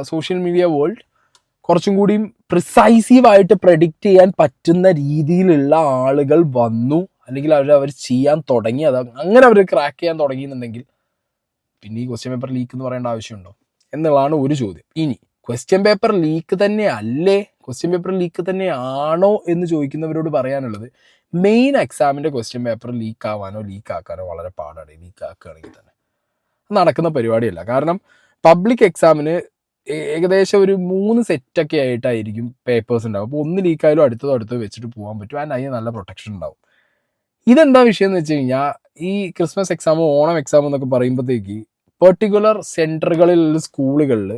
social media world. കുറച്ചും കൂടിയും പ്രിസൈസീവായിട്ട് പ്രെഡിക്റ്റ് ചെയ്യാൻ പറ്റുന്ന രീതിയിലുള്ള ആളുകൾ വന്നു, അല്ലെങ്കിൽ അവർ ചെയ്യാൻ തുടങ്ങി. അങ്ങനെ അവർ ക്രാക്ക് ചെയ്യാൻ തുടങ്ങിയെന്നുണ്ടെങ്കിൽ പിന്നെ ഈ ക്വസ്റ്റ്യൻ പേപ്പർ ലീക്ക് എന്ന് പറയേണ്ട ആവശ്യമുണ്ടോ എന്നുള്ളതാണ് ഒരു ചോദ്യം. ഇനി ക്വസ്റ്റ്യൻ പേപ്പർ ലീക്ക് തന്നെ അല്ലേ, ക്വസ്റ്റ്യൻ പേപ്പർ ലീക്ക് തന്നെ ആണോ എന്ന് ചോദിക്കുന്നവരോട് പറയാനുള്ളത്, മെയിൻ എക്സാമിൻ്റെ ക്വസ്റ്റ്യൻ പേപ്പർ ലീക്ക് ആവാനോ ലീക്കാക്കാനോ വളരെ പാടാണ്. ലീക്കാക്കുകയാണെങ്കിൽ തന്നെ നടക്കുന്ന പരിപാടിയല്ല. കാരണം പബ്ലിക് എക്സാമിന് ഏകദേശം ഒരു 3 സെറ്റൊക്കെ ആയിട്ടായിരിക്കും പേപ്പേഴ്സ് ഉണ്ടാവും. അപ്പോൾ ഒന്ന് ലീക്കായാലും അടുത്തത് വെച്ചിട്ട് പോകാൻ പറ്റും. ആൻഡ് അതിന് നല്ല പ്രൊട്ടക്ഷൻ ഉണ്ടാവും. ഇതെന്താ വിഷയം എന്ന് വെച്ച് കഴിഞ്ഞാൽ, ഈ ക്രിസ്മസ് എക്സാമോ ഓണം എക്സാമോ എന്നൊക്കെ പറയുമ്പോഴത്തേക്ക് പെർട്ടിക്കുലർ സെൻറ്ററുകളിലുള്ള സ്കൂളുകളിൽ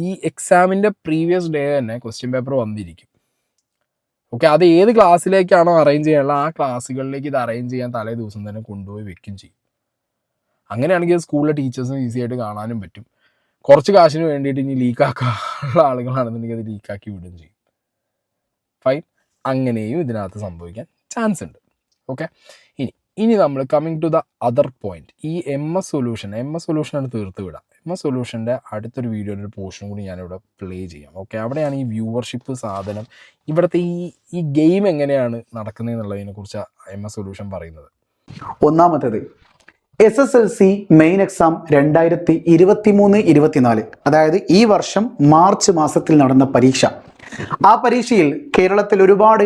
ഈ എക്സാമിൻ്റെ പ്രീവിയസ് ഡേ തന്നെ ക്വസ്റ്റ്യൻ പേപ്പർ വന്നിരിക്കും. ഓക്കെ, അത് ഏത് ക്ലാസ്സിലേക്കാണോ അറേഞ്ച് ചെയ്യാനുള്ള ആ ക്ലാസ്സുകളിലേക്ക് ഇത് അറേഞ്ച് ചെയ്യാൻ തലേ ദിവസം തന്നെ കൊണ്ടുപോയി വെക്കും ചെയ്യും. അങ്ങനെയാണെങ്കിൽ സ്കൂളിലെ ടീച്ചേഴ്സിന് ഈസി ആയിട്ട് കാണാനും പറ്റും. കുറച്ച് കാശിന് വേണ്ടിയിട്ട് ഇനി ലീക്കാക്കാനുള്ള ആളുകളാണെന്നുണ്ടെങ്കിൽ അത് ലീക്കാക്കി വിടുകയും ചെയ്യും. ഫൈൻ, അങ്ങനെയും ഇതിനകത്ത് സംഭവിക്കാൻ ചാൻസ് ഉണ്ട്. ഓക്കെ, ഇനി നമ്മൾ coming to the other point, ഈ MS സൊല്യൂഷനാണ് തീർത്ത് വിടാം. MS സൊല്യൂഷൻ്റെ അടുത്തൊരു വീഡിയോയുടെ ഒരു പോർഷൻ കൂടി ഞാനിവിടെ പ്ലേ ചെയ്യാം. ഓക്കെ, അവിടെയാണ് ഈ വ്യൂവർഷിപ്പ് സാധനം, ഇവിടുത്തെ ഈ ഗെയിം എങ്ങനെയാണ് നടക്കുന്നത് എന്നുള്ളതിനെ കുറിച്ച് MS സൊല്യൂഷൻ പറയുന്നത്. ഒന്നാമത്തേത് SSLC മെയിൻ എക്സാം 2023-24, അതായത് ഈ വർഷം മാർച്ച് മാസത്തിൽ നടന്ന പരീക്ഷ. ആ പരീക്ഷയിൽ കേരളത്തിൽ ഒരുപാട്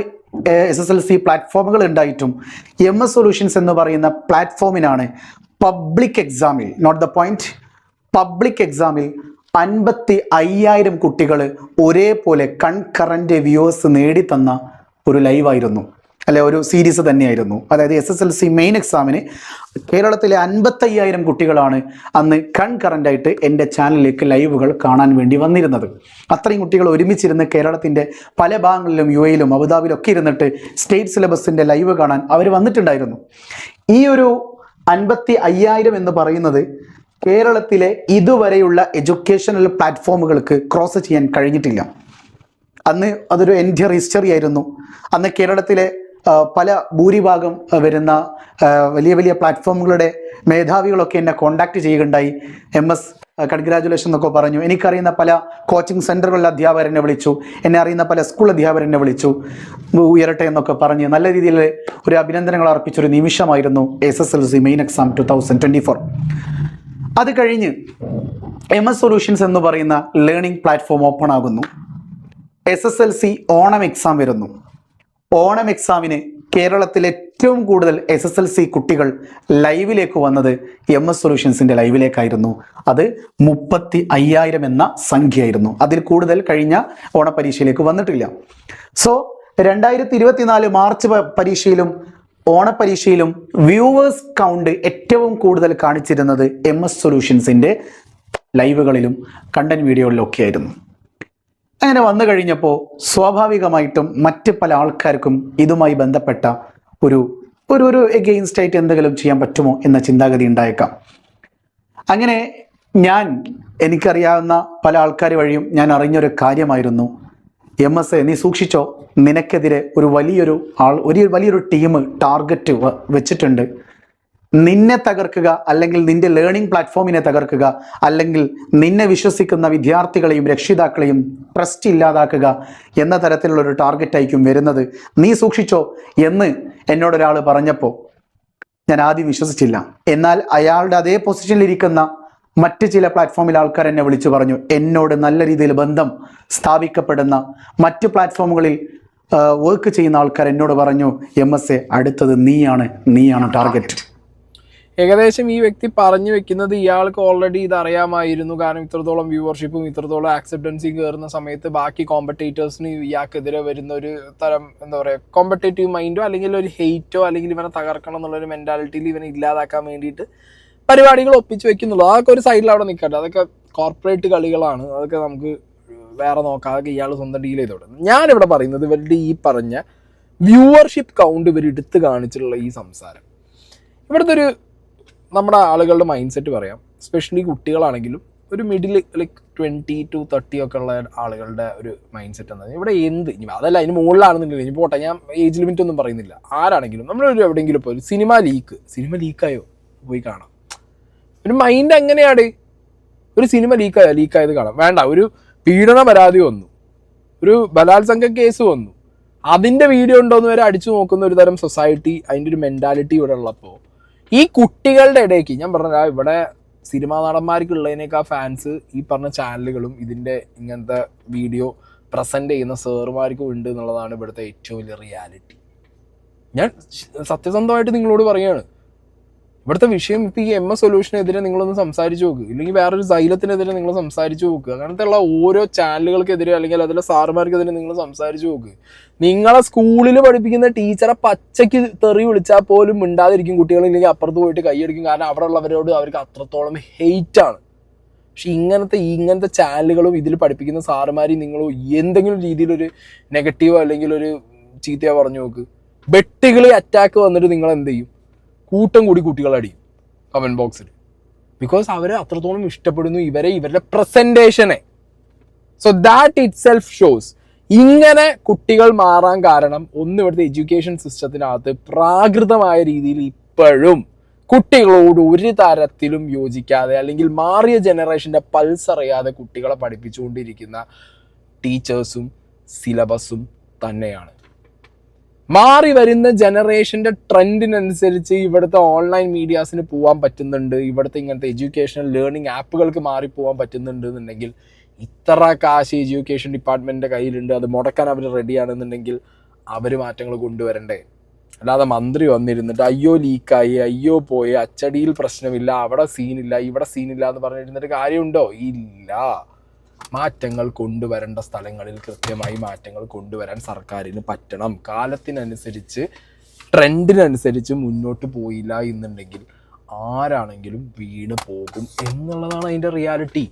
SSLC പ്ലാറ്റ്ഫോമുകൾ ഉണ്ടായിട്ടും MS സൊല്യൂഷൻസ് എന്ന് പറയുന്ന പ്ലാറ്റ്ഫോമിനാണ് പബ്ലിക് എക്സാമിൽ, നോട്ട് ദ പോയിന്റ്, പബ്ലിക് എക്സാമിൽ 55,000 കുട്ടികൾ ഒരേപോലെ കൺകറന്റ് വ്യൂവേഴ്സ് നേടിത്തന്ന ഒരു ലൈവായിരുന്നു, അല്ലെ ഒരു സീരീസ് തന്നെയായിരുന്നു. അതായത് SSLC മെയിൻ എക്സാമിന് കേരളത്തിലെ 55,000 കുട്ടികളാണ് അന്ന് കൺകറൻ്റായിട്ട് എൻ്റെ ചാനലിലേക്ക് ലൈവുകൾ കാണാൻ വേണ്ടി വന്നിരുന്നത്. അത്രയും കുട്ടികൾ ഒരുമിച്ചിരുന്ന് കേരളത്തിൻ്റെ പല ഭാഗങ്ങളിലും UAE-ലും അബുദാബിയിലും ഒക്കെ ഇരുന്നിട്ട് സ്റ്റേറ്റ് സിലബസിൻ്റെ ലൈവ് കാണാൻ അവർ വന്നിട്ടുണ്ടായിരുന്നു. ഈ ഒരു 55,000 എന്ന് പറയുന്നത് കേരളത്തിലെ ഇതുവരെയുള്ള എഡ്യൂക്കേഷണൽ പ്ലാറ്റ്ഫോമുകൾക്ക് ക്രോസ് ചെയ്യാൻ കഴിഞ്ഞിട്ടില്ല. അന്ന് അതൊരു എൻ്റെ ഹിസ്റ്ററി ആയിരുന്നു. അന്ന് കേരളത്തിലെ പല ഭൂരിഭാഗം വരുന്ന വലിയ വലിയ പ്ലാറ്റ്ഫോമുകളുടെ മേധാവികളൊക്കെ എന്നെ കോണ്ടാക്ട് ചെയ്യുകയുണ്ടായി. MS കൺഗ്രാജുലേഷൻ എന്നൊക്കെ പറഞ്ഞു. എനിക്കറിയുന്ന പല കോച്ചിങ് സെൻ്ററുകളിലെ അധ്യാപകരെന്നെ വിളിച്ചു, എന്നെ അറിയുന്ന പല സ്കൂൾ അധ്യാപകരെന്നെ വിളിച്ചു, ഉയരട്ടെ എന്നൊക്കെ പറഞ്ഞ് നല്ല രീതിയിൽ ഒരു അഭിനന്ദനങ്ങൾ അർപ്പിച്ചൊരു നിമിഷമായിരുന്നു SSLC മെയിൻ എക്സാം 2024. അത് കഴിഞ്ഞ് MS സൊല്യൂഷൻസ് എന്ന് പറയുന്ന ലേണിംഗ് പ്ലാറ്റ്ഫോം ഓപ്പൺ ആകുന്നു. SSLC ഓണം എക്സാം വരുന്നു. ഓണം എക്സാമിന് കേരളത്തിലെ ഏറ്റവും കൂടുതൽ SSLC കുട്ടികൾ ലൈവിലേക്ക് വന്നത് MS സൊല്യൂഷൻസിൻ്റെ ലൈവിലേക്കായിരുന്നു. അത് 35,000 എന്ന സംഖ്യയായിരുന്നു. അതിൽ കൂടുതൽ കഴിഞ്ഞ ഓണപ്പരീക്ഷയിലേക്ക് വന്നിട്ടില്ല. സോ 2024 മാർച്ച് പരീക്ഷയിലും ഓണപ്പരീക്ഷയിലും വ്യൂവേഴ്സ് കൗണ്ട് ഏറ്റവും കൂടുതൽ കാണിച്ചിരുന്നത് MS സൊല്യൂഷൻസിൻ്റെ ലൈവുകളിലും കണ്ടന്റ് വീഡിയോകളിലും ഒക്കെ ആയിരുന്നു. അങ്ങനെ വന്നു കഴിഞ്ഞപ്പോൾ സ്വാഭാവികമായിട്ടും മറ്റ് പല ആൾക്കാർക്കും ഇതുമായി ബന്ധപ്പെട്ട ഒരു എഗെയിൻസ്റ്റ് ആയിട്ട് എന്തെങ്കിലും ചെയ്യാൻ പറ്റുമോ എന്ന ചിന്താഗതി ഉണ്ടായേക്കാം. അങ്ങനെ എനിക്കറിയാവുന്ന പല ആൾക്കാർ വഴിയും ഞാൻ അറിഞ്ഞൊരു കാര്യമായിരുന്നു, MS നീ സൂക്ഷിച്ചോ, നിനക്കെതിരെ ഒരു വലിയൊരു ടീം ടാർഗറ്റ് വെച്ചിട്ടുണ്ട്. നിന്നെ തകർക്കുക, അല്ലെങ്കിൽ നിന്റെ ലേണിംഗ് പ്ലാറ്റ്ഫോമിനെ തകർക്കുക, അല്ലെങ്കിൽ നിന്നെ വിശ്വസിക്കുന്ന വിദ്യാർത്ഥികളെയും രക്ഷിതാക്കളെയും ട്രസ്റ്റ് ഇല്ലാതാക്കുക എന്ന തരത്തിലുള്ള ഒരു ടാർഗറ്റ് ആയിരിക്കും വരുന്നത്, നീ സൂക്ഷിച്ചോ എന്ന് എന്നോടൊരാൾ പറഞ്ഞപ്പോൾ ഞാൻ ആദ്യം വിശ്വസിച്ചില്ല. എന്നാൽ അയാളുടെ അതേ പൊസിഷനിലിരിക്കുന്ന മറ്റ് ചില പ്ലാറ്റ്ഫോമിൽ ആൾക്കാർ എന്നെ വിളിച്ചു പറഞ്ഞു, എന്നോട് നല്ല രീതിയിൽ ബന്ധം സ്ഥാപിക്കപ്പെടുന്ന മറ്റ് പ്ലാറ്റ്ഫോമുകളിൽ വർക്ക് ചെയ്യുന്ന ആൾക്കാർ എന്നോട് പറഞ്ഞു, MS അടുത്തത് നീയാണ് ടാർഗറ്റ്. ഏകദേശം ഈ വ്യക്തി പറഞ്ഞു വെക്കുന്നത് ഇയാൾക്ക് ഓൾറെഡി ഇത് അറിയാമായിരുന്നു. കാരണം ഇത്രത്തോളം വ്യൂവർഷിപ്പും ഇത്രത്തോളം ആക്സെപ്റ്റൻസിയും കയറുന്ന സമയത്ത് ബാക്കി കോമ്പറ്റേറ്റേഴ്സിന് ഇയാൾക്കെതിരെ വരുന്ന ഒരു തരം എന്താ പറയുക കോമ്പറ്റേറ്റീവ് മൈൻഡോ അല്ലെങ്കിൽ ഒരു ഹെയ്റ്റോ അല്ലെങ്കിൽ ഇവനെ തകർക്കണം എന്നുള്ളൊരു മെൻറ്റാലിറ്റിയിൽ ഇവനെ ഇല്ലാതാക്കാൻ വേണ്ടിയിട്ട് പരിപാടികൾ ഒപ്പിച്ച് വെക്കുന്നുള്ളൂ. അതൊക്കെ ഒരു സൈഡിൽ അവിടെ നിൽക്കട്ടെ, അതൊക്കെ കോർപ്പറേറ്റ് കളികളാണ്, അതൊക്കെ നമുക്ക് വേറെ നോക്കാം, അതൊക്കെ ഇയാൾ സ്വന്തം ഡീൽ ചെയ്തോട്ടെ. ഞാനിവിടെ പറയുന്നത് ഇവരുടെ ഈ പറഞ്ഞ വ്യൂവർഷിപ്പ് കൗണ്ട് ഇവർ എടുത്ത് കാണിച്ചിട്ടുള്ള ഈ സംസാരം, ഇവിടുത്തെ ഒരു നമ്മുടെ ആളുകളുടെ മൈൻഡ് സെറ്റ് പറയാം, എസ്പെഷ്യലി കുട്ടികളാണെങ്കിലും ഒരു മിഡിൽ ലൈക്ക് 20 to 30 ഒക്കെ ഉള്ള ആളുകളുടെ ഒരു മൈൻഡ് സെറ്റ് എന്നാൽ ഇവിടെ ഇനി അതല്ല അതിന് മുകളിലാണെന്നുണ്ടെങ്കിൽ ഇനി പോട്ടെ, ഞാൻ ഏജ് ലിമിറ്റ് ഒന്നും പറയുന്നില്ല, ആരാണെങ്കിലും നമ്മളൊരു എവിടെയെങ്കിലും പോയി സിനിമ ലീക്കായോ പോയി കാണാം. ഒരു മൈൻഡ് എങ്ങനെയാണ്, ഒരു സിനിമ ലീക്കായത് കാണാം, വേണ്ട ഒരു പീഡന പരാതി വന്നു, ഒരു ബലാത്സംഗ കേസ് വന്നു, അതിൻ്റെ വീഡിയോ ഉണ്ടോയെന്ന് വരെ അടിച്ചു നോക്കുന്ന ഒരു തരം സൊസൈറ്റി, അതിൻ്റെ ഒരു മെൻറ്റാലിറ്റി ഇവിടെ ഉള്ളപ്പോൾ ഈ കുട്ടികളുടെ ഇടയ്ക്ക് ഞാൻ പറഞ്ഞ ഇവിടെ സിനിമാ നടന്മാർക്കുള്ളതിനേക്കാൾ ഫാൻസ് ഈ പറഞ്ഞ ചാനലുകളും ഇതിൻ്റെ ഇങ്ങനത്തെ വീഡിയോ പ്രസൻറ്റ് ചെയ്യുന്ന സാറുമാർക്കും ഉണ്ട് എന്നുള്ളതാണ് ഇവിടുത്തെ ഏറ്റവും വലിയ റിയാലിറ്റി. ഞാൻ സത്യസന്ധമായിട്ട് നിങ്ങളോട് പറയുകയാണ്, ഇവിടുത്തെ വിഷയം ഇപ്പോൾ ഈ MS സൊല്യൂഷനെതിരെ നിങ്ങളൊന്ന് സംസാരിച്ച് നോക്കുക, ഇല്ലെങ്കിൽ വേറൊരു സൈലത്തിനെതിരെ നിങ്ങൾ സംസാരിച്ച് നോക്കുക, അങ്ങനത്തെ ഉള്ള ഓരോ ചാനലുകൾക്കെതിരെ അല്ലെങ്കിൽ അതിലെ സാറുമാർക്കെതിരെ നിങ്ങൾ സംസാരിച്ച് നോക്കുക. നിങ്ങളെ സ്കൂളിൽ പഠിപ്പിക്കുന്ന ടീച്ചറെ പച്ചയ്ക്ക് തെറി വിളിച്ചാൽ പോലും മിണ്ടാതിരിക്കും കുട്ടികളില്ലെങ്കിൽ അപ്പുറത്ത് പോയിട്ട് കൈയടിക്കും, കാരണം അവിടെ ഉള്ളവരോട് അവർക്ക് അത്രത്തോളം ഹെയ്റ്റാണ്. പക്ഷെ ഇങ്ങനത്തെ ചാനലുകളും ഇതിൽ പഠിപ്പിക്കുന്ന സാറുമാരെയും നിങ്ങൾ എന്തെങ്കിലും രീതിയിലൊരു നെഗറ്റീവോ അല്ലെങ്കിൽ ഒരു ചീത്തയോ പറഞ്ഞു നോക്ക്, വെട്ടുകളി അറ്റാക്ക് വന്നിട്ട് നിങ്ങൾ എന്ത് ചെയ്യും, കൂട്ടം കൂടി കുട്ടികളടിയും കമൻറ്റ് ബോക്സിൽ, ബിക്കോസ് അവരെ അത്രത്തോളം ഇഷ്ടപ്പെടുന്നു ഇവരുടെ പ്രസൻറ്റേഷനെ. So that itself shows ഇങ്ങനെ കുട്ടികൾ മാറാൻ കാരണം ഒന്ന്, ഇവിടുത്തെ എഡ്യൂക്കേഷൻ സിസ്റ്റത്തിനകത്ത് പ്രാകൃതമായ രീതിയിൽ ഇപ്പോഴും കുട്ടികളോട് ഒരു തരത്തിലും യോജിക്കാതെ അല്ലെങ്കിൽ മാറിയ ജനറേഷൻ്റെ പൾസ് അറിയാതെ കുട്ടികളെ പഠിപ്പിച്ചുകൊണ്ടിരിക്കുന്ന ടീച്ചേഴ്സും സിലബസും തന്നെയാണ്. മാറി വരുന്ന ജനറേഷൻ്റെ ട്രെൻഡിനനുസരിച്ച് ഇവിടുത്തെ ഓൺലൈൻ മീഡിയാസിന് പോകാൻ പറ്റുന്നുണ്ട്, ഇവിടുത്തെ ഇങ്ങനത്തെ എഡ്യൂക്കേഷണൽ ലേണിംഗ് ആപ്പുകൾക്ക് മാറിപ്പോകാൻ പറ്റുന്നുണ്ട് എന്നുണ്ടെങ്കിൽ, ഇത്ര കാശ് എഡ്യൂക്കേഷൻ ഡിപ്പാർട്ട്മെൻറ്റിൻ്റെ കയ്യിലുണ്ട്, അത് മുടക്കാൻ അവർ റെഡിയാണെന്നുണ്ടെങ്കിൽ അവർ മാറ്റങ്ങൾ കൊണ്ടുവരണ്ടേ. അല്ലാതെ മന്ത്രി വന്നിരുന്നിട്ട് അയ്യോ ലീക്കായി, അയ്യോ പോയി, അച്ചടിയിൽ പ്രശ്നമില്ല, അവിടെ സീനില്ല, ഇവിടെ സീനില്ല എന്ന് പറഞ്ഞിരുന്നിട്ട് കാര്യമുണ്ടോ? ഇല്ല. മാറ്റങ്ങൾ കൊണ്ടുവരേണ്ട സ്ഥലങ്ങളിൽ കൃത്യമായി മാറ്റങ്ങൾ കൊണ്ടുവരാൻ സർക്കാരിന് പറ്റണം. കാലത്തിനനുസരിച്ച് ട്രെൻഡിനനുസരിച്ച് മുന്നോട്ട് പോയില്ല എന്നുണ്ടെങ്കിൽ ആരാണെങ്കിലും വീണ് പോകും എന്നുള്ളതാണ് അതിൻ്റെ റിയാലിറ്റി.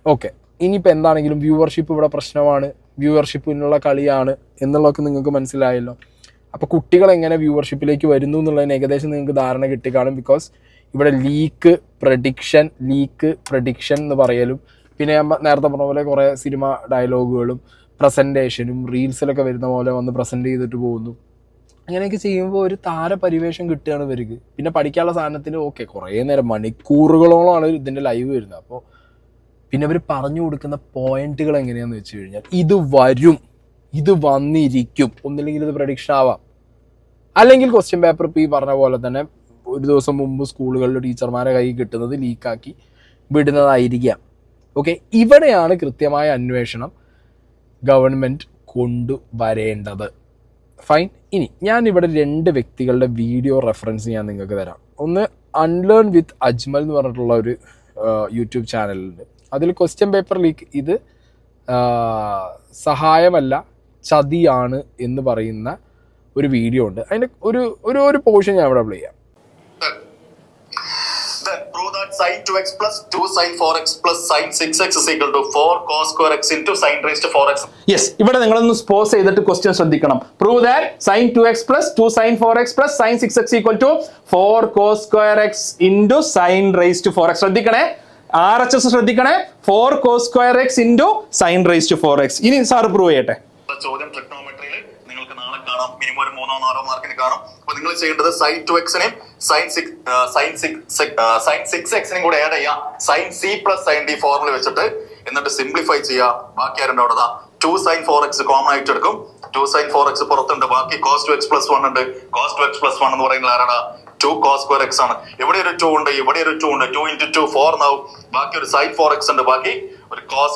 ഓക്കെ, ഇനിയിപ്പോൾ എന്താണെങ്കിലും വ്യൂവർഷിപ്പ് ഇവിടെ പ്രശ്നമാണ്, വ്യൂവർഷിപ്പിനുള്ള കളിയാണ് എന്നുള്ളതൊക്കെ നിങ്ങൾക്ക് മനസ്സിലായല്ലോ. അപ്പോൾ കുട്ടികൾ എങ്ങനെ വ്യൂവർഷിപ്പിലേക്ക് വരുന്നു എന്നുള്ളതിന് ഏകദേശം നിങ്ങൾക്ക് ധാരണ കിട്ടിക്കാണും. ബിക്കോസ് ഇവിടെ ലീക്ക് പ്രഡിക്ഷൻ എന്ന് പറയലും, പിന്നെ ഞാൻ നേരത്തെ പറഞ്ഞ പോലെ കുറേ സിനിമ ഡയലോഗുകളും പ്രസൻറ്റേഷനും റീൽസിലൊക്കെ വരുന്ന പോലെ വന്ന് പ്രസൻറ്റ് ചെയ്തിട്ട് പോകുന്നു. അങ്ങനെയൊക്കെ ചെയ്യുമ്പോൾ ഒരു താരപരിവേഷം കിട്ടുകയാണ് ഇവർക്ക്. പിന്നെ പഠിക്കാനുള്ള സാധനത്തിന് കുറേ നേരം മണിക്കൂറുകളോളമാണ് ഇതിൻ്റെ ലൈവ് വരുന്നത്. അപ്പോൾ പിന്നെ അവർ പറഞ്ഞു കൊടുക്കുന്ന പോയിന്റുകൾ എങ്ങനെയാണെന്ന് വെച്ച് കഴിഞ്ഞാൽ, ഇത് വരും, ഇത് വന്നിരിക്കും, ഒന്നില്ലെങ്കിൽ ഇത് പ്രഡിക്ഷൻ ആവാം, അല്ലെങ്കിൽ ക്വസ്റ്റ്യൻ പേപ്പർ ഇപ്പോൾ ഈ പറഞ്ഞ പോലെ തന്നെ ഒരു ദിവസം മുമ്പ് സ്കൂളുകളിൽ ടീച്ചർമാരെ കൈ കിട്ടുന്നത് ലീക്കാക്കി വിടുന്നതായിരിക്കാം. ഓക്കെ, ഇവിടെയാണ് കൃത്യമായ അന്വേഷണം ഗവൺമെൻറ് കൊണ്ടുവരേണ്ടത്. ഫൈൻ. ഇനി ഞാൻ ഇവിടെ 2 വ്യക്തികളുടെ വീഡിയോ റെഫറൻസ് ഞാൻ നിങ്ങൾക്ക് തരാം. ഒന്ന് അൺലേൺ വിത്ത് അജ്മൽ എന്ന് പറഞ്ഞിട്ടുള്ള ഒരു യൂട്യൂബ് ചാനലുണ്ട്. അതിൽ ക്വസ്റ്റ്യൻ പേപ്പർ ലീക്ക് ഇത് സഹായമല്ല ചതിയാണ് എന്ന് പറയുന്ന ഒരു വീഡിയോ ഉണ്ട്. അതിൻ്റെ ഒരു പോർഷൻ ഞാൻ ഇവിടെ പ്ലേ ചെയ്യാം. Then prove that sin 2x plus 2 sin 4x plus sin 6x is equal to 4 cos square x into sin raised to 4x. Yes, ഇവിടെ നിങ്ങളൊന്ന് പോസ് ചെയ്തിട്ട് ക്വസ്റ്റ്യൻ ശ്രദ്ധിക്കണം. Prove that sin 2x plus 2 sin 4x plus sin 6x equal to 4 cos square x into sin raised to 4x. ശ്രദ്ധിക്കണേ, RHS ശ്രദ്ധിക്കണേ. 4 cos square x into sin raised to 4x. ഇനി sir prove ചെയ്യട്ടെ. ചോദ്യം ട്രിഗ്നോമെട്രിയിൽ നിങ്ങൾക്ക് നാളെ കാണാം, minimum ഒരു 3-4 മാർക്കിന് കാണും. അപ്പൊ നിങ്ങൾ ചെയ്യേണ്ടത് sin 2xനെയും sin 6xനെയും കൂടെ ആഡ് ചെയ്യാം sin c plus sin d formula വെച്ചിട്ട്, എന്നിട്ട് സിംപ്ലിഫൈ ചെയ്യുക. ബാക്കി ആരുണ്ട് അവിടെ? 2 sin 4x കോമൺ ആയിട്ട് എടുക്കും. 2 sin 4x പുറത്തുണ്ട്, ബാക്കി cos 2x plus 1 ഉണ്ട്. cos 2x plus 1 എന്ന് പറയുന്നത് ആരാടാ? 2 cos square x ആണ്. ഇവിടെ ഒരു 2 ഉണ്ട്, ഇവിടെ ഒരു 2 ഉണ്ട്. 2 into 2 4 ആവും. ബാക്കി ഒരു sin 4x ഉണ്ട്, ബാക്കി ഒരു cos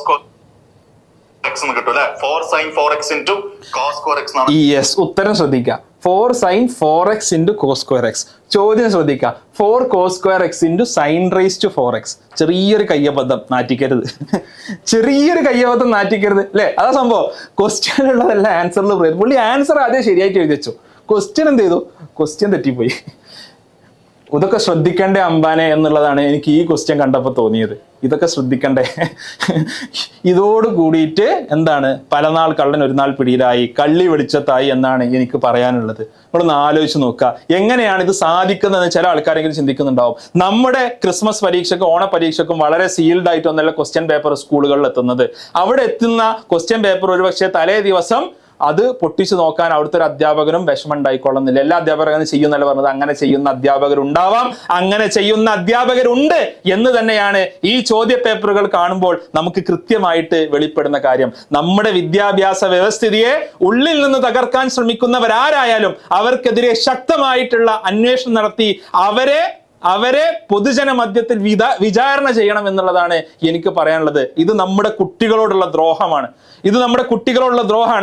x എന്ന് കിട്ടും അല്ലെ. 4 sin 4x into cos square x ആണ്. യെസ്, ഉത്തരം ശ്രദ്ധിക്കുക. 4 sin 4x into cos square x. ചോദ്യം ശ്രദ്ധിക്കുക. 4 cos square x into sin raised to 4x. ചെറിയൊരു കയ്യബദ്ധം നാറ്റിക്കരുത്, ചെറിയൊരു കയ്യബദ്ധം നാറ്റിക്കരുത് അല്ലേ? അതാ സംഭവം. ക്വസ്റ്റ്യൻ ഉള്ളതെല്ലാം ആൻസറിൽ പറയുന്നത്. പുള്ളി ആൻസർ ആദ്യം ശരിയായിട്ട് എഴുതി വെച്ചു, ക്വസ്റ്റ്യൻ എന്ത് ചെയ്തു? ക്വസ്റ്റ്യൻ തെറ്റിപ്പോയി. ഇതൊക്കെ ശ്രദ്ധിക്കണ്ടേ അംബാനെ എന്നുള്ളതാണ് എനിക്ക് ഈ ക്വസ്റ്റ്യൻ കണ്ടപ്പോൾ തോന്നിയത്. ഇതൊക്കെ ശ്രദ്ധിക്കണ്ടേ. ഇതോട് കൂടിയിട്ട് എന്താണ്, പലനാൾ കള്ളൻ ഒരു നാൾ പിടിയിലായി, കള്ളി വെളിച്ചത്തായി എന്നാണ് എനിക്ക് പറയാനുള്ളത്. നമ്മളൊന്ന് ആലോചിച്ച് നോക്കുക, എങ്ങനെയാണ് ഇത് സാധിക്കുന്നതെന്ന് ചില ആൾക്കാരെങ്കിലും ചിന്തിക്കുന്നുണ്ടാവും. നമ്മുടെ ക്രിസ്മസ് പരീക്ഷയ്ക്കും ഓണ പരീക്ഷയ്ക്കും വളരെ സീൽഡ് ആയിട്ടൊന്നല്ല ക്വസ്റ്റ്യൻ പേപ്പർ സ്കൂളുകളിൽ എത്തുന്നത്. അവിടെ എത്തുന്ന ക്വസ്റ്റ്യൻ പേപ്പർ ഒരുപക്ഷെ തലേ ദിവസം അത് പൊട്ടിച്ചു നോക്കാൻ അവിടുത്തെ ഒരു അധ്യാപകനും വിഷമം ഉണ്ടായിക്കൊള്ളുന്നില്ല. എല്ലാ അധ്യാപകരും അങ്ങനെ ചെയ്യുന്നല്ല പറഞ്ഞത്. അങ്ങനെ ചെയ്യുന്ന അധ്യാപകരുണ്ടാവാം, അങ്ങനെ ചെയ്യുന്ന അധ്യാപകരുണ്ട് എന്ന് തന്നെയാണ് ഈ ചോദ്യ പേപ്പറുകൾ കാണുമ്പോൾ നമുക്ക് കൃത്യമായിട്ട് വെളിപ്പെടുന്ന കാര്യം. നമ്മുടെ വിദ്യാഭ്യാസ വ്യവസ്ഥിതിയെ ഉള്ളിൽ നിന്ന് തകർക്കാൻ ശ്രമിക്കുന്നവരാരായാലും അവർക്കെതിരെ ശക്തമായിട്ടുള്ള അന്വേഷണം നടത്തി അവരെ പൊതുജന മധ്യത്തിൽ വിചാരണ ചെയ്യണം എന്നുള്ളതാണ് എനിക്ക് പറയാനുള്ളത്. ഇത് നമ്മുടെ കുട്ടികളോടുള്ള ദ്രോഹമാണ്.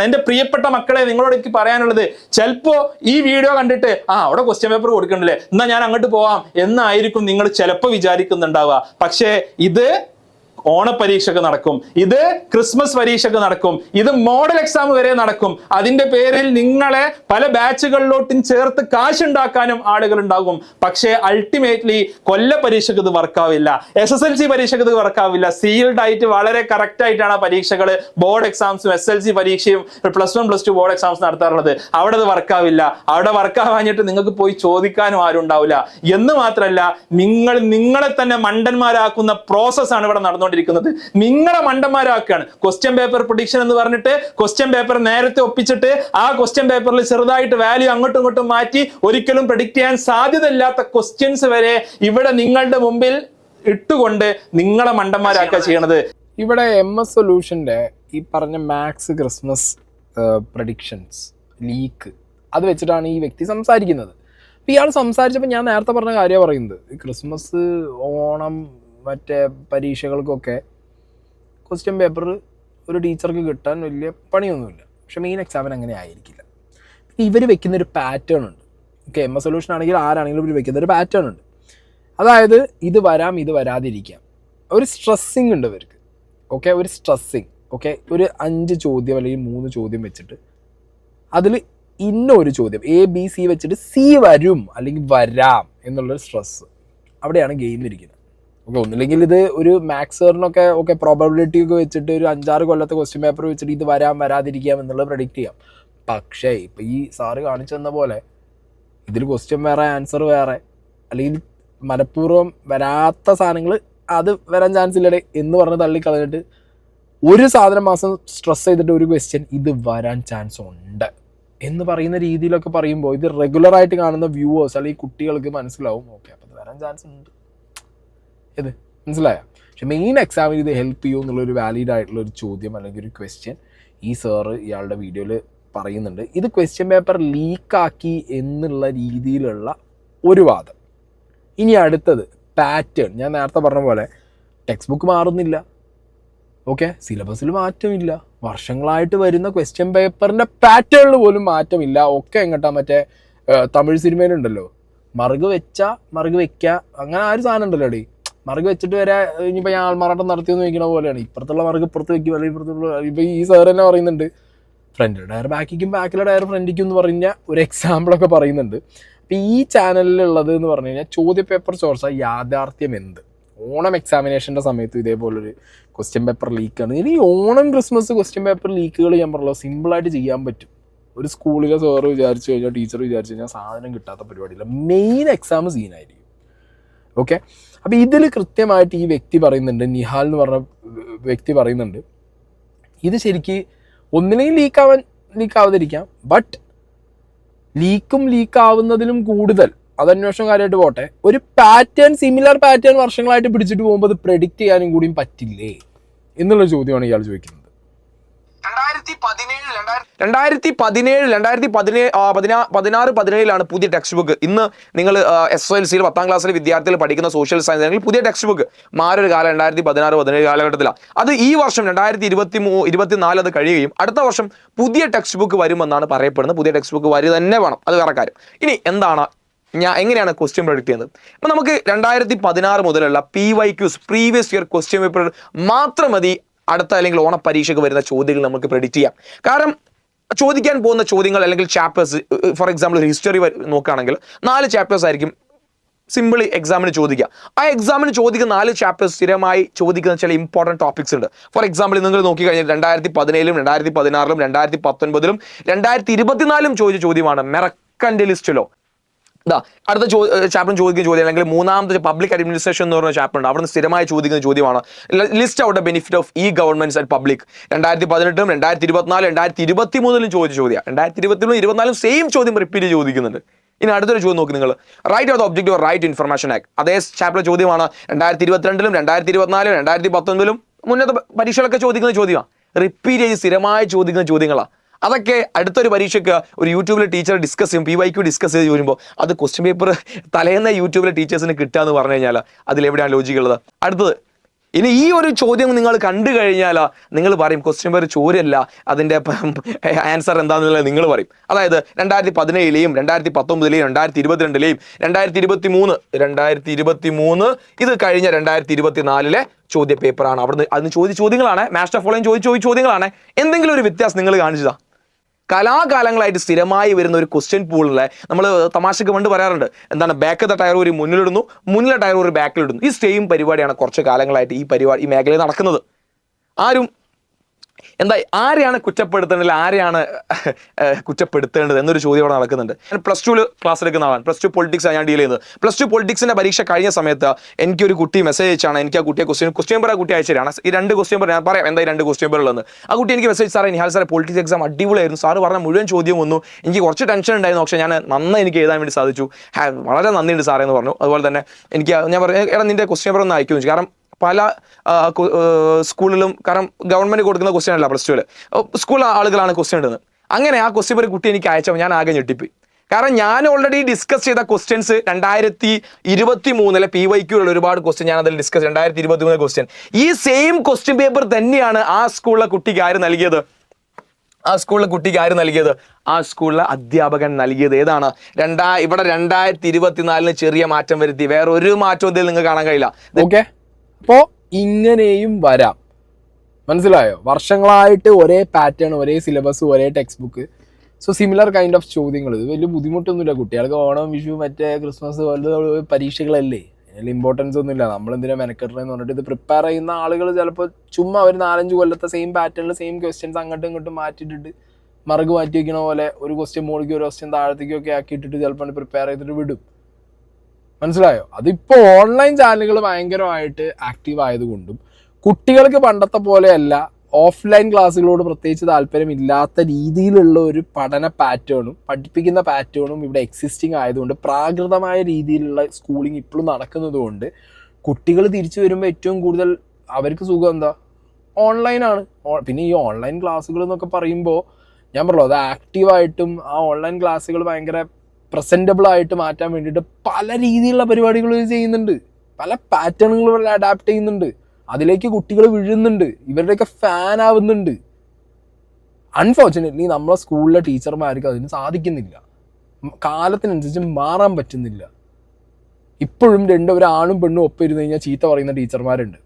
എൻ്റെ പ്രിയപ്പെട്ട മക്കളെ, നിങ്ങളോട് എനിക്ക് പറയാനുള്ളത്, ചിലപ്പോ ഈ വീഡിയോ കണ്ടിട്ട് അവിടെ ക്വസ്റ്റ്യൻ പേപ്പർ കൊടുക്കണ്ടല്ലേ, എന്നാ ഞാൻ അങ്ങോട്ട് പോവാം എന്നായിരിക്കും നിങ്ങൾ ചിലപ്പോൾ വിചാരിക്കുന്നുണ്ടാവുക. പക്ഷേ ഇത് ഓണപരീക്ഷയ്ക്ക് നടക്കും, ഇത് ക്രിസ്മസ് പരീക്ഷയ്ക്ക് നടക്കും, ഇത് മോഡൽ എക്സാം വരെ നടക്കും. അതിന്റെ പേരിൽ നിങ്ങളെ പല ബാച്ചുകളിലോട്ടും ചേർത്ത് കാശുണ്ടാക്കാനും ആളുകൾ ഉണ്ടാകും. പക്ഷേ അൾട്ടിമേറ്റ്ലി കൊല്ല പരീക്ഷയ്ക്ക് ഇത് വർക്കാവില്ല, SSLC പരീക്ഷയ്ക്ക് ഇത് വർക്കാവില്ല. സീൽഡ് ആയിട്ട് വളരെ കറക്റ്റ് ആയിട്ടാണ് പരീക്ഷകൾ, ബോർഡ് എക്സാംസും SLC പരീക്ഷയും +1 +2 ബോർഡ് എക്സാംസ് നടത്താറുള്ളത്. അവിടെ അത് വർക്കാവില്ല. അവിടെ വർക്കാവാഞ്ഞിട്ട് നിങ്ങൾക്ക് പോയി ചോദിക്കാനും ആരും ഉണ്ടാവില്ല. എന്ന് മാത്രമല്ല, നിങ്ങളെ തന്നെ മണ്ടന്മാരാക്കുന്ന പ്രോസസ്സാണ് ഇവിടെ നടന്നുകൊണ്ടിരിക്കുന്നത്. നിങ്ങളെ മണ്ടന്മാരാക്കുകയാണ്. ക്വസ്റ്റ്യൻ പേപ്പർ പ്രഡിക്ഷൻ എന്ന് പറഞ്ഞിട്ട് ക്വസ്റ്റ്യൻ പേപ്പർ നേരത്തെ ഒപ്പിച്ചിട്ട് ആ ക്വസ്റ്റ്യൻ പേപ്പറിൽ ചെറുതായിട്ട് വാല്യൂ അങ്ങോട്ടും ഇങ്ങോട്ടും മാറ്റി ഒരിക്കലും പ്രഡിക്റ്റ് ചെയ്യാൻ സാധ്യതയില്ലാത്ത ക്വസ്റ്റ്യൻസ് വരെ ഇവിടെ നിങ്ങളുടെ മുമ്പിൽ ഇട്ടുകൊണ്ട് നിങ്ങളെ മണ്ടന്മാരാക്കുക ചെയ്യണത്. ഇവിടെ MS സൊല്യൂഷൻ്റെ ഈ പറഞ്ഞ മാത്സ് ക്രിസ്മസ് പ്രഡിക്ഷൻസ് ലീക്ക് അത് വെച്ചിട്ടാണ് ഈ വ്യക്തി സംസാരിക്കുന്നത്. അപ്പോൾ ഇയാൾ സംസാരിച്ചപ്പോൾ ഞാൻ നേരത്തെ പറഞ്ഞ കാര്യമാണ് പറയുന്നത്. ക്രിസ്മസ്, ഓണം, മറ്റേ പരീക്ഷകൾക്കൊക്കെ ക്വസ്റ്റ്യൻ പേപ്പർ ഒരു ടീച്ചർക്ക് കിട്ടാൻ വലിയ പണിയൊന്നുമില്ല. പക്ഷെ മെയിൻ എക്സാമിന് അങ്ങനെ ആയിരിക്കില്ല. ഇവർ വെക്കുന്നൊരു പാറ്റേൺ ഉണ്ട്. MS സൊല്യൂഷൻ ആണെങ്കിൽ ആരാണെങ്കിലും ഇവർ വെക്കുന്നൊരു പാറ്റേൺ ഉണ്ട്. അതായത് ഇത് വരാം, ഇത് വരാതിരിക്കാം. ഒരു സ്ട്രെസ്സിങ് ഉണ്ട് ഇവർക്ക്. ഒരു സ്ട്രെസ്സിങ്. ഒരു 5 ചോദ്യം അല്ലെങ്കിൽ 3 ചോദ്യം വെച്ചിട്ട് അതിൽ ഇന്നൊരു ചോദ്യം ABC വെച്ചിട്ട് C വരും അല്ലെങ്കിൽ വരാം എന്നുള്ളൊരു സ്ട്രെസ്. അവിടെയാണ് ഗെയിം ഇരിക്കുന്നത്. ഒന്നില്ലെങ്കിൽ ഇത് ഒരു മാത്സറിനൊക്കെ പ്രോബബിലിറ്റി ഒക്കെ വെച്ചിട്ട് ഒരു 5-6 കൊല്ലത്തെ ക്വസ്റ്റ്യൻ പേപ്പർ വെച്ചിട്ട് ഇത് വരാതിരിക്കാം എന്നുള്ളത് പ്രഡിക്റ്റ് ചെയ്യാം. പക്ഷേ ഇപ്പം ഈ സാറ് കാണിച്ചു തന്ന പോലെ ഇതിൽ ക്വസ്റ്റ്യൻ വേറെ, ആൻസർ വേറെ, അല്ലെങ്കിൽ മനഃപൂർവ്വം വരാത്ത സാധനങ്ങൾ അത് വരാൻ ചാൻസ് ഇല്ലടേ എന്ന് പറഞ്ഞ് തള്ളിക്കളഞ്ഞിട്ട് ഒരു സാധനം മാസം സ്ട്രെസ് ചെയ്തിട്ട് ഒരു ക്വസ്റ്റ്യൻ ഇത് വരാൻ ചാൻസ് ഉണ്ട് എന്ന് പറയുന്ന രീതിയിലൊക്കെ പറയുമ്പോൾ ഇത് റെഗുലറായിട്ട് കാണുന്ന വ്യൂവേഴ്സ് അല്ലെങ്കിൽ കുട്ടികൾക്ക് മനസ്സിലാവും അപ്പോൾ ഇത് വരാൻ ചാൻസ് ഉണ്ട്. ഇത് മനസ്സിലായോ? പക്ഷെ മെയിൻ എക്സാമിന് ഇത് ഹെൽപ്പ് ചെയ്യും എന്നുള്ളൊരു വാലിഡ് ആയിട്ടുള്ളൊരു ചോദ്യം അല്ലെങ്കിൽ ഒരു ക്വസ്റ്റ്യൻ ഈ സാറ് ഇയാളുടെ വീഡിയോയിൽ പറയുന്നുണ്ട്. ഇത് ക്വസ്റ്റ്യൻ പേപ്പർ ലീക്കാക്കി എന്നുള്ള രീതിയിലുള്ള ഒരു വാദം. ഇനി അടുത്തത് പാറ്റേൺ. ഞാൻ നേരത്തെ പറഞ്ഞ പോലെ ടെക്സ്റ്റ് ബുക്ക് മാറുന്നില്ല, ഓക്കെ, സിലബസിൽ മാറ്റമില്ല, വർഷങ്ങളായിട്ട് വരുന്ന ക്വസ്റ്റ്യൻ പേപ്പറിൻ്റെ പാറ്റേണിൽ പോലും മാറ്റമില്ല. ഒക്കെ എങ്ങട്ടാ മറ്റേ തമിഴ് സിനിമയിലുണ്ടല്ലോ, മറുക് വെച്ചാൽ മറുക് വെക്കുക, അങ്ങനെ ആ ഒരു സാധനം ഉണ്ടല്ലോ ഡി, മറുക് വെച്ചിട്ട് വരെ ഇനിയിപ്പോൾ ഞാൻ ആൾമാറാട്ടം നടത്തിയെന്ന് വയ്ക്കണ പോലെയാണ്. ഇപ്പുറത്തുള്ള മറുക് ഇപ്പുറത്ത് വെക്കും, അല്ലെങ്കിൽ ഇപ്പുറത്തുള്ള ഇപ്പോൾ ഈ സാർ തന്നെ പറയുന്നുണ്ട് ഫ്രണ്ടിലെ ടയർ ബാക്കിക്കും ബാക്കിലെ ടയർ ഫ്രണ്ടിക്കും എന്ന് പറഞ്ഞ ഒരു എക്സാമ്പിളൊക്കെ പറയുന്നുണ്ട്. അപ്പോൾ ഈ ചാനലിലുള്ളത് എന്ന് പറഞ്ഞു കഴിഞ്ഞാൽ ചോദ്യപേപ്പർ ചോർച്ച യാഥാർത്ഥ്യം എന്ത്. ഓണം എക്സാമിനേഷൻ്റെ സമയത്ത് ഇതേപോലൊരു ക്വസ്റ്റ്യൻ പേപ്പർ ലീക്കാണ്. ഇനി ഓണം ക്രിസ്മസ് ക്വസ്റ്റ്യൻ പേപ്പർ ലീക്കുകൾ ഞാൻ പറഞ്ഞല്ലോ സിമ്പിളായിട്ട് ചെയ്യാൻ പറ്റും. ഒരു സ്കൂളിലെ സാറ് വിചാരിച്ചു കഴിഞ്ഞാൽ, ടീച്ചർ വിചാരിച്ചു കഴിഞ്ഞാൽ സാധനം കിട്ടാത്ത പരിപാടിയില്ല. Main exam സീനായിരിക്കും. ഓക്കെ, അപ്പോൾ ഇതിൽ കൃത്യമായിട്ട് ഈ വ്യക്തി പറയുന്നുണ്ട്, നിഹാൽ എന്ന് പറഞ്ഞ വ്യക്തി പറയുന്നുണ്ട്, ഇത് ശരിക്ക് ഒന്നിനെയും ലീക്കാവാതിരിക്കാം, ബട്ട് ലീക്കാവുന്നതിലും കൂടുതൽ അത് അന്വേഷണം കാര്യമായിട്ട് പോട്ടെ, ഒരു പാറ്റേൺ, സിമിലർ പാറ്റേൺ വർഷങ്ങളായിട്ട് പിടിച്ചിട്ട് പോകുമ്പോൾ അത് പ്രെഡിക്റ്റ് ചെയ്യാനും കൂടിയും പറ്റില്ലേ എന്നുള്ള ചോദ്യമാണ് ഇയാൾ ചോദിക്കുന്നത്. 2016-17 പുതിയ ടെക്സ്റ്റ് ബുക്ക്. ഇന്ന് നിങ്ങൾ SSLC 10ാം ക്ലാസ്സിലെ വിദ്യാർത്ഥികൾ പഠിക്കുന്ന സോഷ്യൽ സയൻസ് ആണെങ്കിൽ പുതിയ ടെക്സ്റ്റ് ബുക്ക് മാറൊരു കാലം 2016-17 കാലഘട്ടത്തിലാണ്. അത് ഈ വർഷം 2023-24 അത് കഴിയുകയും അടുത്ത വർഷം പുതിയ ടെക്സ്റ്റ് ബുക്ക് വരുമെന്നാണ് പറയപ്പെടുന്നത്. പുതിയ ടെക്സ്റ്റ് ബുക്ക് വരിക തന്നെ വേണം, അത് വേറെ കാര്യം. ഇനി എന്താണ് എങ്ങനെയാണ് ക്വസ്റ്റ്യൻ പ്രൊഡിക്റ്റ് ചെയ്യുന്നത്? അപ്പം നമുക്ക് 2016 മുതലുള്ള PYQs previous year question paper മാത്രം മതി അടുത്ത അല്ലെങ്കിൽ ഓണപ്പരീക്ഷയ്ക്ക് വരുന്ന ചോദ്യങ്ങൾ നമുക്ക് പ്രെഡിക്റ്റ് ചെയ്യാം. കാരണം ചോദിക്കാൻ പോകുന്ന ചോദ്യങ്ങൾ അല്ലെങ്കിൽ ചാപ്റ്റേഴ്സ്, ഫോർ എക്സാമ്പിൾ ഹിസ്റ്ററി നോക്കുകയാണെങ്കിൽ 4 ചാപ്റ്റേഴ്സ് ആയിരിക്കും സിമ്പിളി എക്സാമിന് ചോദിക്കുക. ആ എക്സാമിന് ചോദിക്കുന്ന 4 ചാപ്റ്റേഴ്സ് സ്ഥിരമായി ചോദിക്കുന്ന ചില ഇമ്പോർട്ടൻറ്റ് ടോപ്പിക്സ് ഉണ്ട്. ഫോർ എക്സാമ്പിൾ നിങ്ങൾ നോക്കിക്കഴിഞ്ഞാൽ 2017-ലും 2016-ലും 2019-ലും 2024-ലും ചോദിച്ച ചോദ്യമാണ് മെർക്കന്റലിസ്റ്റ് ലോ. അടുത്ത ചാപ്റ്റർ ചോദിക്കുന്ന ചോദ്യം, അല്ലെങ്കിൽ മൂന്നാമത്തെ പബ്ലിക് അഡ്മിനിസ്ട്രേഷൻ എന്ന് പറഞ്ഞ ചാപ്റ്റർ ഉണ്ട്, അവിടെ സ്ഥിരമായി ചോദിക്കുന്ന ചോദ്യമാണ് list out the benefit of e governments and public. 2018-ലും 2024-ലും 2023-ലും ചോദിച്ച ചോദ്യം, 2023-ലും 2024-ലും സെയിം ചോദ്യം റിപ്പീറ്റ് ചോദിക്കുന്നുണ്ട്. ഇനി അടുത്തൊരു ചോദ്യം നോക്കി നിങ്ങൾ, right of the objective right information act. അതേ ചാപ്റ്റർ ചോദ്യമാണ് 2022-ലും 2024-ലും 2019-ലും മുന്നത്തെ പരീക്ഷകളൊക്കെ ചോദിക്കുന്ന ചോദ്യമാണ്, റിപ്പീറ്റ് ചെയ്ത് സ്ഥിരമായി ചോദിക്കുന്ന ചോദ്യങ്ങളാണ്. അതൊക്കെ അടുത്തൊരു പരീക്ഷയ്ക്ക് ഒരു യൂട്യൂബിലെ ടീച്ചർ ഡിസ്കസ് ചെയ്യും, PYQ ഡിസ്കസ് ചെയ്ത് വരുമ്പോൾ അത് ക്വസ്റ്റ്യൻ പേപ്പർ തലേന്ന യൂട്യൂബിലെ ടീച്ചേഴ്സിന് കിട്ടുക എന്ന് പറഞ്ഞു കഴിഞ്ഞാൽ അതിലെവിടെയാണ് ലോജിക് ഉള്ളത്? അടുത്തത്, ഇനി ഈ ഒരു ചോദ്യം നിങ്ങൾ കണ്ടു കഴിഞ്ഞാൽ നിങ്ങൾ പറയും ക്വസ്റ്റ്യൻ പേപ്പർ ചോരല്ല, അതിൻ്റെ ആൻസർ എന്താണെന്നുള്ളത് നിങ്ങൾ പറയും. അതായത് 2017-ലെയും 2019-ലെയും 2022-ലെയും 2023 ഇത് കഴിഞ്ഞ 2024-ലെ ചോദ്യ പേപ്പറാണ്. അവിടുന്ന് അതിന് ചോദ്യങ്ങളാണ്, മാസ്റ്റർ ഫോളോയും ചോദ്യങ്ങളാണ്. എന്തെങ്കിലും ഒരു വ്യത്യാസം നിങ്ങൾ കാണിച്ചതാ? കലാകാലങ്ങളായിട്ട് സ്ഥിരമായി വരുന്ന ഒരു ക്വസ്റ്റ്യൻ പൂളിലെ നമ്മൾ തമാശക്ക് പണ്ട് പറയാറുണ്ട്, എന്താണ്, ബാക്ക് ദ ടയർ ഒരു മുന്നിലിടുന്നു, മുന്നിലെ ടയർ ഒരു ബാക്കിലിടുന്നു. ഈ സെയിം പരിപാടിയാണ് കുറച്ച് കാലങ്ങളായിട്ട് ഈ മേഖലയിൽ നടക്കുന്നത്. ആരെയാണ് കുറ്റപ്പെടുത്തേണ്ടത്, ആരെയാണ് കുറ്റപ്പെടുത്തേണ്ടത് എന്നൊരു ചോദ്യം അവിടെ നടക്കുന്നുണ്ട്. ഞാൻ +2 ക്ലാസ് എടുക്കുന്ന ആളാണ്, +2 പൊളിറ്റിക്സ് ഞാൻ ഡീൽ ചെയ്യുന്നത്. +2 പൊളിറ്റിക്സിന്റെ പരീക്ഷ കഴിഞ്ഞ സമയത്ത് എനിക്കൊരു കുട്ടി മെസ്സേജ് അയച്ചാണ്. എനിക്ക് ആ കുട്ടിയെ ക്വസ്റ്റ്യൻ പേപ്പർ ആ കുട്ടി അയച്ചതാണ്. ഈ 2 ക്വസ്റ്റ്യൻ പേപ്പർ ഞാൻ പറയാം, എന്താ 2 ക്വസ്റ്റ്യൻ പേപ്പർ ഉള്ളത്. ആ കുട്ടി എനിക്ക് മെസ്സേജ്, സാറേ നിഹാൽ സാറേ പൊളിറ്റിക്സ് എക്സാം അടിപൊളിയായിരുന്നു, സാറ് പറഞ്ഞ മുഴുവൻ ചോദ്യം വന്നു, എനിക്ക് കുറച്ച് ടെൻഷൻ ഉണ്ടായിരുന്നു, പക്ഷേ ഞാൻ നന്നായി എനിക്ക് എഴുതാൻ വേണ്ടി സാധിച്ചു, വളരെ നന്ദിയുണ്ട് സാറേ എന്ന് പറഞ്ഞു. അതുപോലെ തന്നെ ഞാൻ പറഞ്ഞു, എടാ നിന്റെ ക്വസ്റ്റ്യൻ പേപ്പർ ഒന്ന് അയക്കുമെന്ന്. കാരണം പല സ്കൂളിലും, കാരണം ഗവൺമെന്റ് കൊടുക്കുന്ന ക്വസ്റ്റ്യൻ അല്ല, +2-ല് സ്കൂൾ ആളുകളാണ് ക്വസ്റ്റ്യൻ ഇടുന്നത്. അങ്ങനെ ആ ക്വസ്റ്റ്യൻ പേപ്പർ കുട്ടി എനിക്ക് അയച്ചപ്പോൾ ഞാൻ ആകെ ഞെട്ടിപ്പോയി. കാരണം ഞാൻ ഓൾറെഡി ഡിസ്കസ് ചെയ്ത ക്വസ്റ്റ്യൻസ് 2023-ലെ PYQ-ലുള്ള ഒരുപാട് ക്വസ്റ്റ്യൻ ഞാൻ അതിൽ ഡിസ്കസ് 2023 ക്വസ്റ്റ്യൻ ഈ സെയിം ക്വസ്റ്റ്യൻ പേപ്പർ തന്നെയാണ് ആ സ്കൂളിലെ കുട്ടിക്ക് ആര് നൽകിയത്? ആ സ്കൂളിലെ അധ്യാപകൻ നൽകിയത്. ഏതാണ്? ഇവിടെ 2024-ന് ചെറിയ മാറ്റം വരുത്തി, വേറെ ഒരു മാറ്റവും ഇതിൽ നിങ്ങൾക്ക് കാണാൻ കഴിയില്ല. ഓക്കെ, അപ്പോൾ ഇങ്ങനെയും വരാം, മനസ്സിലായോ? വർഷങ്ങളായിട്ട് ഒരേ പാറ്റേൺ, ഒരേ സിലബസ്, ഒരേ text book, so similar kind of ചോദ്യങ്ങൾ. ഇത് വലിയ ബുദ്ധിമുട്ടൊന്നുമില്ല. കുട്ടികൾക്ക് ഓണം, വിഷു, മറ്റേ ക്രിസ്മസ് പോലത്തെ പരീക്ഷകളല്ലേ, അതിൽ ഇമ്പോർട്ടൻസ് ഒന്നുമില്ല. നമ്മളെന്തിനാ മെനക്കെട്ടണമെന്ന് പറഞ്ഞിട്ട് ഇത് പ്രിപ്പയർ ചെയ്യുന്ന ആളുകൾ ചിലപ്പോൾ ചുമ്മാ ഒരു 4-5 കൊല്ലത്തെ സെയിം പാറ്റേണിൽ സെയിം ക്വസ്റ്റ്യൻസ് അങ്ങോട്ടും ഇങ്ങോട്ടും മാറ്റിയിട്ടിട്ട് മറുക് മാറ്റി വയ്ക്കണ പോലെ ഒരു ക്വസ്റ്റ്യൻ മുകളിലേക്ക് ഒരു ക്വസ്റ്റ്യൻ താഴത്തേക്കും ഒക്കെ ആക്കിയിട്ടിട്ട് ചിലപ്പോൾ പ്രിപ്പയർ ചെയ്തിട്ട് വിടും. മനസ്സിലായോ? അതിപ്പോൾ ഓൺലൈൻ ചാനലുകൾ ഭയങ്കരമായിട്ട് ആക്റ്റീവ് ആയതുകൊണ്ടും കുട്ടികൾക്ക് പണ്ടത്തെ പോലെയല്ല ഓഫ്ലൈൻ ക്ലാസ്സുകളോട് പ്രത്യേകിച്ച് താല്പര്യമില്ലാത്ത രീതിയിലുള്ള ഒരു പഠന പാറ്റേണും പഠിപ്പിക്കുന്ന പാറ്റേണും ഇവിടെ എക്സിസ്റ്റിംഗ് ആയതുകൊണ്ട്, പ്രാകൃതമായ രീതിയിലുള്ള സ്കൂളിംഗ് ഇപ്പോഴും നടക്കുന്നതുകൊണ്ട് കുട്ടികൾ തിരിച്ചു വരുമ്പോൾ ഏറ്റവും കൂടുതൽ അവർക്ക് സുഖം എന്താ? ഓൺലൈനാണ്. പിന്നെ ഈ ഓൺലൈൻ ക്ലാസ്സുകൾ എന്നൊക്കെ പറയുമ്പോൾ ഞാൻ പറഞ്ഞല്ലോ, അത് ആക്റ്റീവായിട്ടും ആ ഓൺലൈൻ ക്ലാസ്സുകൾ ഭയങ്കര പ്രസൻറ്റബിൾ ആയിട്ട് മാറ്റാൻ വേണ്ടിയിട്ട് പല രീതിയിലുള്ള പരിപാടികൾ ചെയ്യുന്നുണ്ട്, പല പാറ്റേണുകൾ അഡാപ്റ്റ് ചെയ്യുന്നുണ്ട്. അതിലേക്ക് കുട്ടികൾ വീഴുന്നുണ്ട്, ഇവരുടെയൊക്കെ ഫാൻ ആവുന്നുണ്ട്. അൺഫോർച്ചുനേറ്റ്ലി നമ്മളെ സ്കൂളിലെ ടീച്ചർമാർക്ക് അതിന് സാധിക്കുന്നില്ല, കാലത്തിനനുസരിച്ച് മാറാൻ പറ്റുന്നില്ല. ഇപ്പോഴും ഒരു ആണും പെണ്ണും ഒപ്പം ഇരുന്ന് കഴിഞ്ഞാൽ ചീത്ത പറയുന്ന ടീച്ചർമാരുണ്ട്.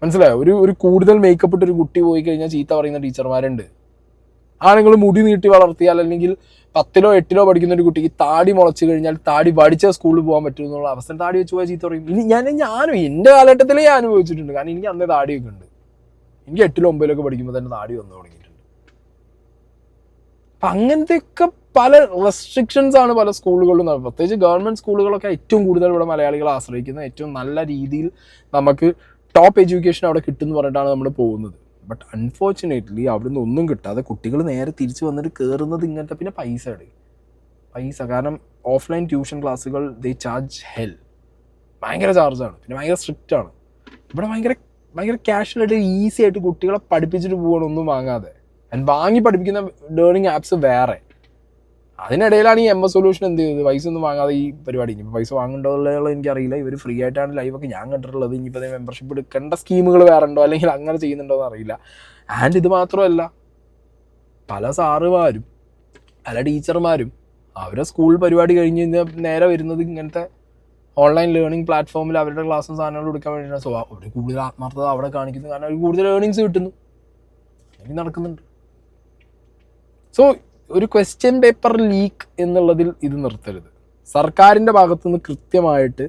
മനസ്സിലായോ? ഒരു കൂടുതൽ മേക്കപ്പ് ഇട്ട് ഒരു കുട്ടി പോയി കഴിഞ്ഞാൽ ചീത്ത പറയുന്ന ടീച്ചർമാരുണ്ട്. ആണുങ്ങൾ മുടി നീട്ടി വളർത്തിയാൽ, അല്ലെങ്കിൽ 10-ഓ 8-ഓ പഠിക്കുന്ന ഒരു കുട്ടിക്ക് താടി മുളച്ച് കഴിഞ്ഞാൽ താടി വടിച്ച സ്കൂളിൽ പോകാൻ പറ്റും എന്നുള്ള അവസ്ഥ, താടി വെച്ച് പോയാൽ ചീത്ത പറയും. ഇനി ഞാനും എൻ്റെ കാലഘട്ടത്തിലേ ഞാൻ അനുഭവിച്ചിട്ടുണ്ട്. കാരണം എനിക്ക് അന്നേ താടിയൊക്കെ ഉണ്ട്. എനിക്ക് 8-ലോ 9-ലൊക്കെ പഠിക്കുമ്പോൾ തന്നെ താടി വന്നു തുടങ്ങിയിട്ടുണ്ട്. അപ്പം അങ്ങനത്തെയൊക്കെ പല റെസ്ട്രിക്ഷൻസ് ആണ് പല സ്കൂളുകളിലും. പ്രത്യേകിച്ച് ഗവൺമെൻറ് സ്കൂളുകളൊക്കെ ഏറ്റവും കൂടുതൽ ഇവിടെ മലയാളികളെ ആശ്രയിക്കുന്നത്. ഏറ്റവും നല്ല രീതിയിൽ നമുക്ക് ടോപ്പ് എഡ്യൂക്കേഷൻ അവിടെ കിട്ടുമെന്ന് പറഞ്ഞിട്ടാണ് നമ്മൾ പോകുന്നത്. ബട്ട് അൺഫോർച്ചുനേറ്റ്ലി അവിടുന്ന് ഒന്നും കിട്ടാതെ കുട്ടികൾ നേരെ തിരിച്ച് വന്നിട്ട് കയറുന്നത് ഇങ്ങനത്തെ. പിന്നെ പൈസ കാരണം ഓഫ്ലൈൻ ട്യൂഷൻ ക്ലാസ്സുകൾ ദേ ചാർജ് ഹെൽ, ഭയങ്കര ചാർജാണ്. പിന്നെ ഭയങ്കര സ്ട്രിക്റ്റ് ആണ്. ഇവിടെ ഭയങ്കര ക്യാഷ്വലായിട്ട് ഈസി ആയിട്ട് കുട്ടികളെ പഠിപ്പിച്ചിട്ട് പോകണം, ഒന്നും വാങ്ങാതെ. വാങ്ങി പഠിപ്പിക്കുന്ന ലേണിംഗ് ആപ്സ് വേറെ. അതിനിടയിലാണ് ഈ MS സൊല്യൂഷൻ എന്ത് ചെയ്തത്, പൈസ ഒന്നും വാങ്ങാതെ ഈ പരിപാടി. ഇനിയിപ്പോൾ പൈസ വാങ്ങേണ്ടതുള്ള എനിക്കറിയില്ല. ഇവർ ഫ്രീ ആയിട്ടാണ് ലൈവൊക്കെ ഞാൻ കണ്ടിട്ടുള്ളത്. ഇനിയിപ്പോൾ മെമ്പർഷിപ്പ് എടുക്കേണ്ട സ്കീമുകൾ വേറെ ഉണ്ടോ, അല്ലെങ്കിൽ അങ്ങനെ ചെയ്യുന്നുണ്ടോ എന്ന് അറിയില്ല. ആൻഡ് ഇത് മാത്രമല്ല, പല സാറുമാരും പല ടീച്ചർമാരും അവരെ സ്കൂൾ പരിപാടി കഴിഞ്ഞ് കഴിഞ്ഞാൽ നേരെ വരുന്നത് ഇങ്ങനത്തെ ഓൺലൈൻ ലേണിംഗ് പ്ലാറ്റ്ഫോമിൽ അവരുടെ ക്ലാസ്സും സാധനങ്ങളും എടുക്കാൻ വേണ്ടിയിട്ടാണ്. സോ അവർ കൂടുതൽ ആത്മാർത്ഥത അവിടെ കാണിക്കുന്നത്. കാരണം അവർ കൂടുതൽ ഏർണിങ്സ് കിട്ടുന്നു, എനിക്ക് നടക്കുന്നുണ്ട്. സോ ഒരു ക്വസ്റ്റ്യൻ പേപ്പർ ലീക്ക് എന്നുള്ളതിൽ ഇത് നിർത്തരുത്. സർക്കാരിൻ്റെ ഭാഗത്തുനിന്ന് കൃത്യമായിട്ട്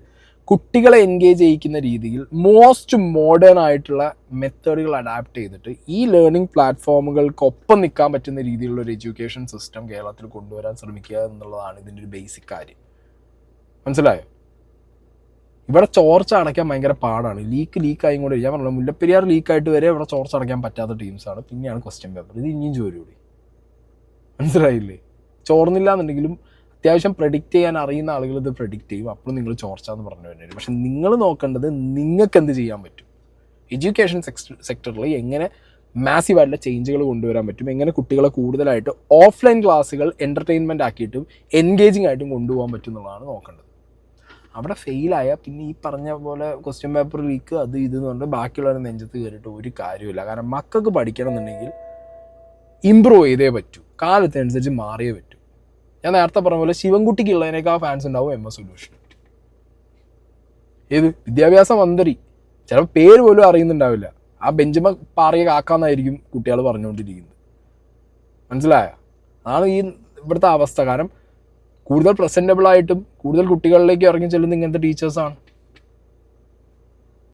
കുട്ടികളെ എൻഗേജ് ചെയ്യിക്കുന്ന രീതിയിൽ മോസ്റ്റ് മോഡേൺ ആയിട്ടുള്ള മെത്തേഡുകൾ അഡാപ്റ്റ് ചെയ്തിട്ട് ഈ ലേണിംഗ് പ്ലാറ്റ്ഫോമുകൾക്കൊപ്പം നിൽക്കാൻ പറ്റുന്ന രീതിയിലുള്ള ഒരു എഡ്യൂക്കേഷൻ സിസ്റ്റം കേരളത്തിൽ കൊണ്ടുവരാൻ ശ്രമിക്കുക എന്നുള്ളതാണ് ഇതിൻ്റെ ഒരു ബേസിക് കാര്യം. മനസ്സിലായോ? ഇവിടെ ചോർച്ച അടയ്ക്കാൻ ഭയങ്കര പാടാണ്. ലീക്കായി കൊണ്ട് ഞാൻ പറഞ്ഞു, മുല്ലപ്പെരിയാർ ലീക്കായിട്ട് വരെ ഇവിടെ ചോർച്ച അടയ്ക്കാൻ പറ്റാത്ത ടീംസാണ്. പിന്നെയാണ് ക്വസ്റ്റ്യൻ പേപ്പർ. ഇത് ഇനിയും ജോലിയോടി. മനസ്സിലായില്ലേ? ചോർന്നില്ല എന്നുണ്ടെങ്കിലും അത്യാവശ്യം പ്രെഡിക്റ്റ് ചെയ്യാൻ അറിയുന്ന ആളുകൾ ഇത് പ്രെഡിക്റ്റ് ചെയ്യും. അപ്പോൾ നിങ്ങൾ ചോർച്ച എന്ന് പറഞ്ഞു വരുന്നത്. പക്ഷെ നിങ്ങൾ നോക്കേണ്ടത് നിങ്ങൾക്ക് എന്ത് ചെയ്യാൻ പറ്റും, എഡ്യൂക്കേഷൻ സെക്ടറിൽ എങ്ങനെ മാസീവായിട്ടുള്ള ചേഞ്ചുകൾ കൊണ്ടുവരാൻ പറ്റും, എങ്ങനെ കുട്ടികളെ കൂടുതലായിട്ട് ഓഫ്ലൈൻ ക്ലാസ്സുകൾ എൻ്റർടൈൻമെൻ്റ് ആക്കിയിട്ടും എൻഗേജിങ് ആയിട്ടും കൊണ്ടുപോകാൻ പറ്റും എന്നുള്ളതാണ് നോക്കേണ്ടത്. അവിടെ ഫെയിലായാൽ പിന്നെ ഈ പറഞ്ഞ പോലെ ക്വസ്റ്റ്യൻ പേപ്പർ ലീക്ക് അത് ഇതെന്ന് പറഞ്ഞിട്ട് ബാക്കിയുള്ളവരെ നെഞ്ചത്ത് കയറിയിട്ട് ഒരു കാര്യമില്ല. കാരണം മക്കൾക്ക് പഠിക്കണം എന്നുണ്ടെങ്കിൽ ഇമ്പ്രൂവ് ചെയ്തേ പറ്റൂ, കാലത്തിനനുസരിച്ച് മാറിയേ പറ്റൂ. ഞാൻ നേരത്തെ പറഞ്ഞ പോലെ ശിവൻകുട്ടിക്ക് ഉള്ളതിനേക്കാൾ ഫാൻസ് ഉണ്ടാവും MS സൊല്യൂഷൻ. ഏത് വിദ്യാഭ്യാസ മന്ത്രി ചിലപ്പോൾ പേര് പോലും അറിയുന്നുണ്ടാവില്ല. ആ ബെഞ്ചിമ പാറിയ കാക്കാന്നായിരിക്കും കുട്ടികൾ പറഞ്ഞുകൊണ്ടിരിക്കുന്നത്. മനസ്സിലായോ? അതാണ് ഈ ഇവിടുത്തെ അവസ്ഥ. കാരണം കൂടുതൽ പ്രസൻറ്റബിളായിട്ടും കൂടുതൽ കുട്ടികളിലേക്ക് ഇറങ്ങി ചെല്ലുന്ന ഇങ്ങനത്തെ ടീച്ചേഴ്സാണ്.